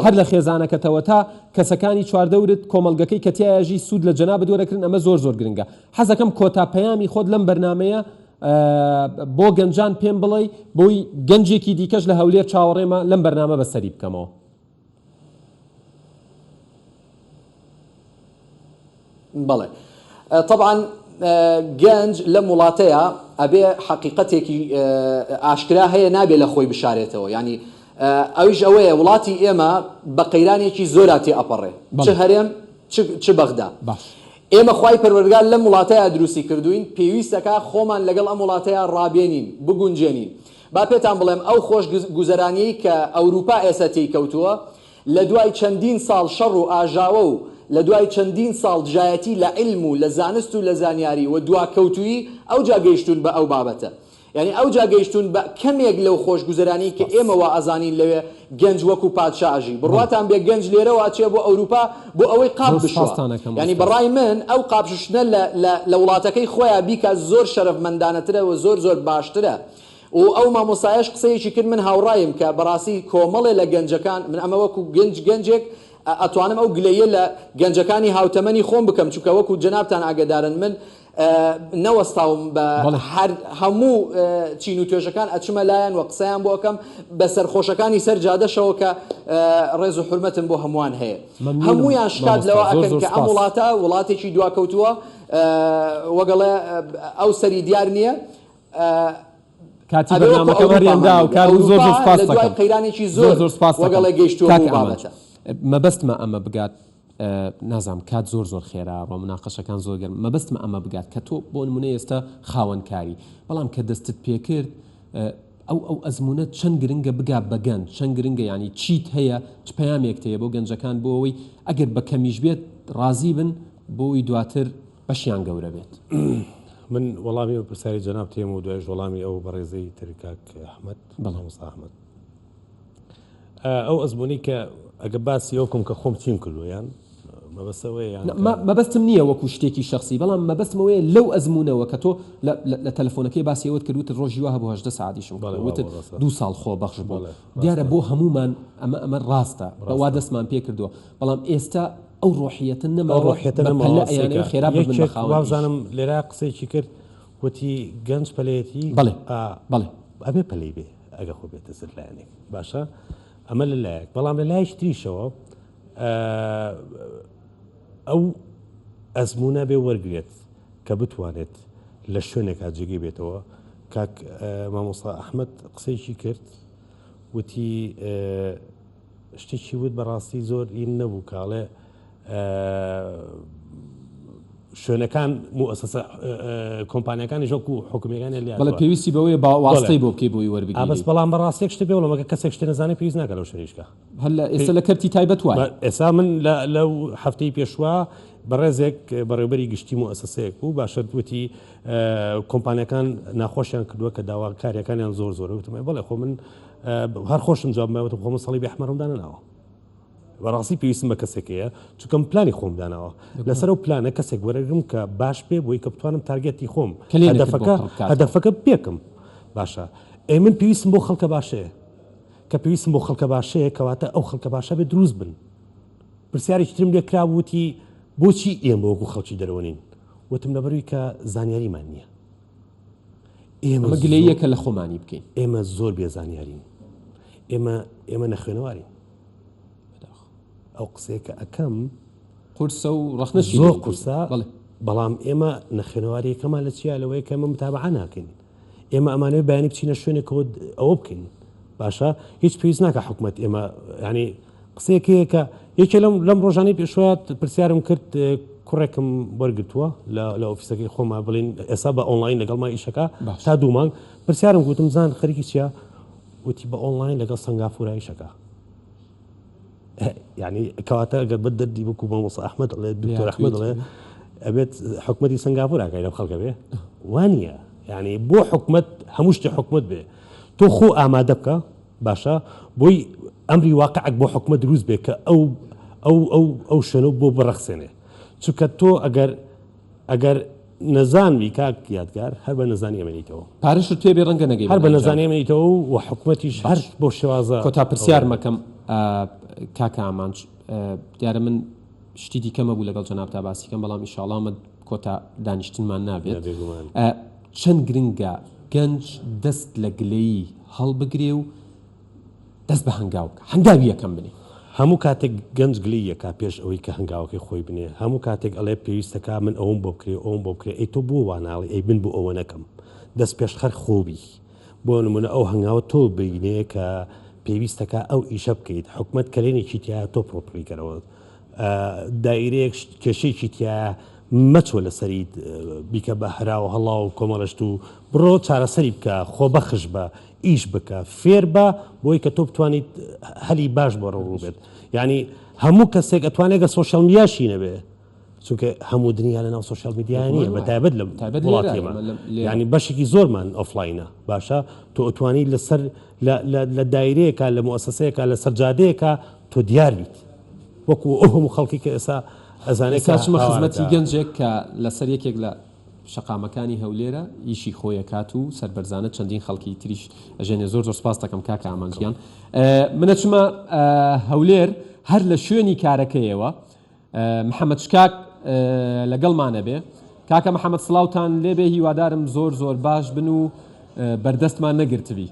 هەر لە خێزانەکەتەوە تا کەسەکانی چواردەورت کۆمەلگەکەی کە تایەژی سوود لە جەنابەت وەرەکردن ئەمە زۆر زۆر گرنگە حەزەکەم کۆتا پەیامی خۆت لەم بەرنامەیە بۆ گەنجان پێم بڵێ بۆی گەنجێکی دیکەش لە هەولێر چاوەڕێمە لەم بەرنامە بەسەری بکەمەوە. بەڵێ طبعا گەنج لە وڵاتەیە ئەبێ حقیقەتێکی ئاشکرا هەیە نابێ لە خۆی بشارێتەوە ینی ئەویش ئەوەیە وڵاتی ئێمە بە قەیرانێکی زۆراتی ئەپەڕێ چ هەرێم چ بەغدا ئێمە خوای پەروەردگار لەم وڵاتەیە دروستی کردوین پێویستەکە خۆمان لەگەڵ ئەم وڵاتەیە ڕابێنین بگونجێنین با پێتان بڵێم ئەو خۆش گوزەرانیی کە ئەوروپا ئێستا تێکەوتووە لە دوای چەندین ساڵ شەڕ و ئاژاوە و لە دوای چەندین ساڵ دژایەتی لە علم و لە زانست و لە زانیاری و دواکەوتویی ئەو جاگەیشتون بە ئەو بابەتە یعنی ئەو جاگەیشتون بە کەمێک لەو خۆشگوزەرانی کە ئێمەوە ئازانین لەوێ گەنج وەکو پادشاژی بڕواتان بێ گەنج لێرەوە ئاچێ بۆ ئەوروپا بۆ ئەوەی قاپ بشوە ینی بەڕای من ئەو قاپشنە لە وڵاتەکەی خۆیان بیکە زۆر شەرەفمەندانەترە و زۆر زۆر باشترە و ئەو مامۆسایش قسەیەکی کرد من هاوڕایم کە بەڕاستی کۆمەڵێ لە گەنجەکان من ئەمە وەکو گەنجێک ئەتوانم ئەو گلەیە لە گەنجەکانی هاوتەمەنی خۆم بکەم چونکە وەکو جەنابتان ئاگدارن من نەوەستاوم بە هەموو چین و توێژەکان ئەچمە لایەن و قسەیان بۆ ئەەکەم بە سەرخۆشەکانی سەر جادەشەوە کە ڕێز و حرمەتم بۆ هەمووان هەیە هەموویان شکات لەوە ئەکەن کە ئەم وڵاتە وڵاتێکی دواکەوتووە وەگەڵێ ئەو سەری دیار نییە کاتی بەرنامەکە هەریاندا و کار زۆر زۆر سپاس دەکەم قەیرانێکی زۆر وەگەڵێ گەیشتووە بابەتە مەبەستمە ئەمە بگات نازام کات زۆر زۆر خێرا ڕۆ مناقەشەکان زۆر گەرم مەبەستمە ئەمە بگات کە تۆ بۆ نمونە ئێستا خاوەنکاری بەڵام کە دەستت پێکرد ئەو ئەزمونە چەند گرنگە بگات بە گەنج چەند گرنگە ینی چیت هەیە چ پەیامێک هەیە بۆ گەنجەکان بۆ ئەوەی ئەگەر بە کەمیش بێت ڕازی بن بۆی دواتر بەشیان گەورە بێت من وەڵامی و پرسیاری جەناب تێم و دوایش وەڵامی ئەو بەڕێزەی تریکاک ئەحمەد بەڵامسا ئەحمەد ئەو ئەزمونی کە ئەگە باسی ئەوکم کە خۆم چیم کردویان مەبەستم نییە وەکو شتێکی شخصی بەڵام مەبەستمەوەیە لەو ئەزمونەوە کە تۆ لە تەلەفۆنەکەی باسیەوەت کردوتە ڕۆژی وە هەبوو 8 ساعتیشم وتت 2 ساڵ خۆ بەخش بۆ دیارە بۆ هەمومان ئەمە ڕاستە بەوا دەستمان پێ کردووە بەڵام ئێستا ئەو ڕۆحیەتە نەما خێرا وازانم لێرا قسەیەکی کرد وتی گەنج پەلەیەتی بڵێ بڵێ ئەبێ پەلەی بێ ئەگە خۆ بێتە سەر لایەنێک باشە ئەمە لەلایەک بەڵام لە لایەش تریشەوە ئەو ئەزمونە بێ وەرگێت کە بتوانێت لە شوێنێک جێگەی بێتەوە کاک مامۆستا ئەحمەد قسەیەکی کرد وتی شتێکی وت بەڕاستی زۆر ئین نەبوو کاڵێ شوێنەکان مؤسسە کۆمپانیەکانی ژۆک و حکوومیەکانی لێ بەڵێ پێویستی بەوەیە باواسطەی بۆ بکەی بۆی وەربگیری بەس بەڵام بەڕاستێک شتە بێ وڵەمەکە کەسێک شتێ نەزانێ پێویست ناکە لەو شوێنیشکە هەلا ئێستا لە کەرتی تایبەت وایە ئێستا من لەو هەفتەی پێشوە بەڕێزێک بەڕێوبەری گشتی مؤسسەیەک و باشە وتی کۆمپانیەکان ناخۆشیان کردووە کە داواکاریەکانیان زۆر زۆر وتمە بەڵێ خۆ من هەر خۆشم جواب مەوەت خۆمە سەڵی بەحمەرمدانەوە بەڕاستی پێویستم بە کەسێکەیە چونکەم پلانی خۆم داناوە لەسەر ئەو پلانە کەسێک وەرەگرم کە باش پێ بۆی کە بتوانم تارگێتی خۆم هەدەفەکە پێکم باشە من پێویستم بۆ خەڵکە باشەیە کە پێویستم بۆ خەڵکە باشەیە کەواتە ئەو خەڵکە باشە بێ دروست بن پرسیارێکی ترم لێ کراوتی بۆچی ئێمە وەکو خەڵکی دەرەوەنین وتم لەبەروی کە زانیاریمان نییە ئێمە گلەیەکە لە خۆمانی بکەین ئێمە زۆر بێزانیارین ئێمە نەخوێنەوارین ئەو قسێکە ئەەکەم قورسە و ڕخنەشی زۆر قورسە بەڵام ئێمە نەخوێنەوارەکەمان لە چیا لەوەی کە ئەمە متابعە ناکەین ئێمە ئەمانەوەی بەیانی بچینە شوێنێکەوە ئەوە بکەین باشە هیچ پێویست ناکە حکوومەت ئێمە ینی قسەیەکەیە کە یەکێ لەم ڕۆژانەی پێشوات پرسیارم کرد کوڕێکم وەرگتووە لە ئۆفیسەکەی خۆما بڵین ئێستا بە ئۆنلاین لەگەڵ مای ئیشەکە تا دوو مانگ پرسیارم گوتم زان خەریکی چییە وتی بە ئۆنلاین لەگەڵ سنگافورە ئیشەکە یعنی کەواتە ئەگەر بە دەردی بکو بە مۆسا ئەحمەد دڵێ دکتۆر ئەحمەد دڵێ ئەبێت حکوومەتی سنگافورە کای لەم خەڵکە بێ وانە یعنی بۆ حکومت هەموو شتی حکومت بێ تۆ خۆ ئامادە بکە باشە بۆی ئەمری واقعک بۆ حکومت دروست بێ کە ئەو شوێنە بۆ بڕەخسێنێ چونکە تۆ ئەگەر نەزانوی کاک یادگار هەر بە نەزانی ئەمەنیتەوە پارەشت پێ بێ ڕەنگە نەگەی هەر بە نەزانی ئەمەنیتەوە و حکومەتیش هەر بۆ شێوازە کۆتا پرسیار مەکەم کاکە ئامانج دیارە من شتی دیکەمە بوو لەگەڵ جەناب تا باسیکەم بەڵام ئینشاڵڵا کۆتا دانیشتنمان نابێت چەند گرنگە گەنج دەست لە گلەیی هەڵبگرێ و دەست بە هەنگاوکە هەنگاوی یەکەم بنێ هەموو کاتێک گەنج گلی یەکا پێش ئەوەی کە هەنگاوەکەی خۆی بنێ هەموو کاتێک ئەڵێ پێویستەکە من ئەوم بۆ بکرێ ئەوم بۆ بکرێ ئەی تۆ بۆ واناڵی ئەی بن بۆ ئەوە نەکەم دەست پێش خەر خۆبی بۆ نمونە ئەو هەنگاوە تۆ بینێ کە پێویستەکە ئەو ئیشە بکەیت حکومت کلێنێکی تایە تۆ پرۆپلیکەرەوە دایرەیەک کێشەیەکی تایە مەچۆ لەسەریت بیکە بە هەراو هەڵا و کۆمەڵەشت و بڕۆ چارەسەری بکە خۆ بەخش بە ئیش بکە فێر بە بۆی کە تۆ بتوانیت هەلی باش بۆ ڕوو بێت یعنی هەموو کەسێک ئەتوانێت کە سۆشیال میدیاشی نەبێ چونکە هەموو دنیا لەناو سۆشیال میدیا نیە بە تایبەت لە وڵاتێمە ینی بەشێکی زۆرمان ئۆفلاینە باشە تۆ ئەتوانی لەسەر لە دایرەیەکە لە مؤسسەیەکە لە سەرجادەیەکە تۆ دیار بیت وەکو ئەو هەموو خەڵکی کە ئێستا ئەزانێت کاچمە خزمەتی گەنجێک کە لەسەر یەکێک لە شەقامەکانی هەولێرە ئیشی خۆیەکات و سەربەرزانە چەندین خەڵکی تریش ئەژێنێ زۆر سپاس دەکەم کاکە ئامانجیان منەچمە هەولێر هەر لە شوێنی کارەکەیەوە محەممەد شکاک لەگەڵمانە بێ کاکە محەممەد سڵاوتان لێبێ هیوادارم زۆر باش بن و بەردەستمان نەگرتبی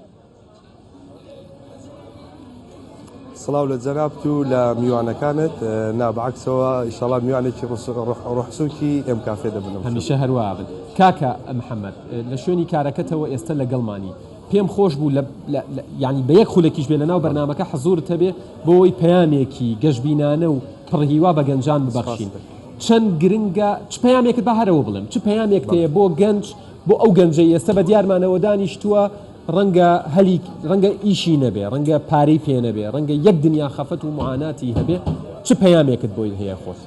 سڵاو لە جەنابت و لە میوانەکانت نابعکسەوە ئیشەڵا میوانێکی ڕۆحسووکی ئەم کافێ دەبنم هەمیشە هەروە بن کاکە محەممەد لە شوێنی کارەکەتەوە ئێستا لەگەڵمانی پێم خۆش بوو ینی بە یەک خولێکیش بێ لەناو بەرنامەکە حەزورت هەبێ بۆەوەی پەیامێکی گەشتبینانە و پڕهیوا بە گەنجان ببەخشین چەند گرنگە چ پەیامێکت بە هەرەوە بڵێم چ پەیامێک تەیە بۆ گەنج بۆ ئەو گەنجەی ئێستا بە دیارمانەوە دانیشتووە ڕەنگە ئیشی نەبێ ڕەنگە پارەی پێ نەبێ ڕەنگە یەک دنیا خەفەت و معاناتی هەبێ چ پەیامێکت بۆی هەیە خۆش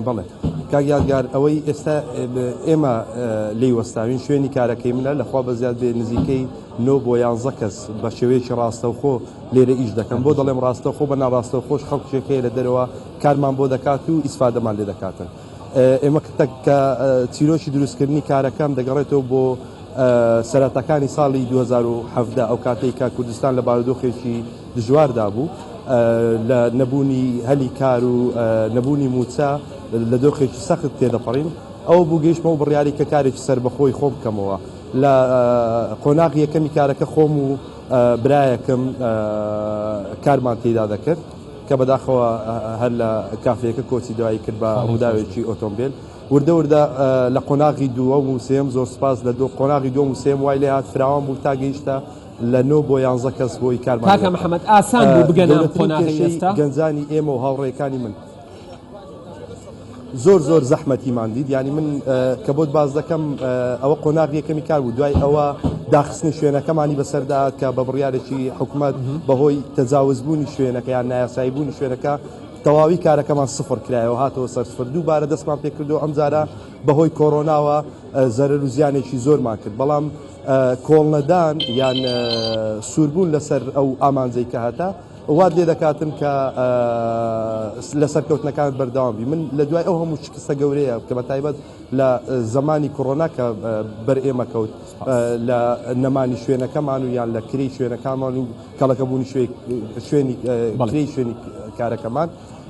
بەڵێ کاک یادگار ئەوەی ئێستا ئێمە لی وەستاوین شوێنی کارەکەی منە لەخوا بە زیاد بێ نزیکەی 9 بۆ 11 کەس بە شێوەیەکی ڕاستەوخۆ لێرە ئیش دەکەم بۆ دەڵێم ڕاستەوخۆ بە ناڕاستەوخۆش خەڵکێکەیە لە دەرەوە کارمان بۆ دەکات و ئیسفادەمان لێ دەکاتن ئێمە کە چیرۆشی دروستکردنی کارەکەم دەگەڕێتەوە بۆ سەرەتاکانی ساڵی 2017 ئەو کاتەی کە کوردستان لە بارودۆخێکی دژواردا بوو لە نەبوونی هەلی کار و نەبوونی موچە لە دۆخێکی سەخت تێدەپەڕین ئەو بوو گەیشتمە و بڕیاری کە کارێکی سربەخۆی خۆم بکەمەوە لە قۆناغی یەکەمی کارەکە خۆم و برایەکەم کارمان تێدا دەکرد کە بەداخەوە هەر لە کافەیەکە کۆچی دوایی کرد بە ڕووداوێکی ئۆتۆمبیل وردە لە قۆناغی دووەم و سێم زۆر سپاس لە قۆناغی دووەم و سێم وای لێ هات فراوان بوو تا گەیشتە لە 9 بۆ 11 کەس بۆی کارمان کاکە محەممەد ئاسان بوو بگەنە قۆناغی ئێستا گەنجانی ئێمە و هاوڕێکانی من زۆر زەحمەتیمان دیت ینی من کە بۆت باز دەکەم ئەوە قۆناغی یەکەمی کار بوو دوای ئەوە داخستنی شوێنەکەمانی بەسەردات کە بە بڕیارێکی حکوومەت بەهۆی تەجاوزبوونی شوێنەکە یان نایاساییبوونی شوێنەکە تەواوی کارەکەمان سفر کرایەوە هاتەوە سەر سفر دووبارە دەستمان پێ کردو ئەم جارە بەهۆی کۆڕۆناوە زەرەر و زیانێکی زۆرمان کرد بەڵام کۆڵنەدان یان سووربوون لەسەر ئەو ئامانجەی کە هەتا وات لێ دەکاتن کە لەسەر کەوتنەکانت بەردەوام بی من لە دوای ئەو هەموو شکستە گەورەیە کە بە تایبەت لە زمانی کۆڕۆنا کە بەر ئێمە کەوت لە نەمانی شوێنەکەمان و یان لە کری شوێنەکانمان و کەڵەکەبوونی شوێنی کری شوێنی کارەکەمان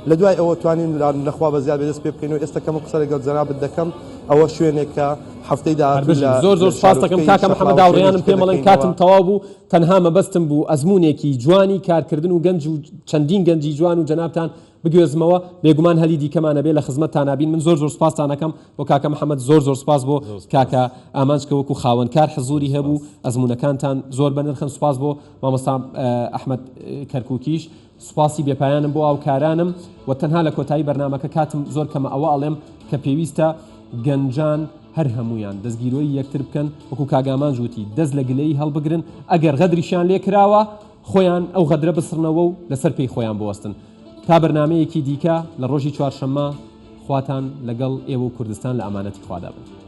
لە دوای ئەوە توانین لەخوا بە زیاد بەدەست پێ بکەین و ئێستا کەمە قسە لەگەڵ جەنابت دەکەم ئەوە شوێنێکە هەفتەی داهاتوو زۆر سپاس دەکەم کاکە محەممەد داوڕێیانم پێ بڵێن کاتم تەواو بوو تەنها مەبەستم بوو ئەزمونێکی جوانی کارکردن و گەنج و چەندین گەنجی جوان و جەنابتان بگوێزمەوە بێگومان هەلی دیکەمانە بێ لە خزمەتتان نابین من زۆر سپاسان دەکەم بۆ کاکە محەممەد زۆر سپاس بۆ کاکە ئامانجکە وەکو خاوەنکار حزوری هەبوو ئەزمونەکانتان زۆر بەنرخن سپاس بۆ مامۆستا ئەحمەد کەرکووکیش سوپاسی بێپایانم بۆ ئاوکارانم و تەنها لە کۆتایی بەرنامەکە کاتم زۆر کەمە ئەوە ئەڵێم کە پێویستە گەنجان هەر هەمویان دەستگیرۆی یەکتر بکەن وەکو کاگامان ژووتی دەست لە گلەی هەڵبگرن ئەگەر غەدریشان لێ کراوە خۆیان ئەو غەدرە بسڕنەوە و لەسەر پێی خۆیان بوەستن تا بەرنامەیەکی دیکە لە ڕۆژی چوارشەممە خواتان لەگەڵ ئێوە و کوردستان لە ئەمانەتی خوادا بن.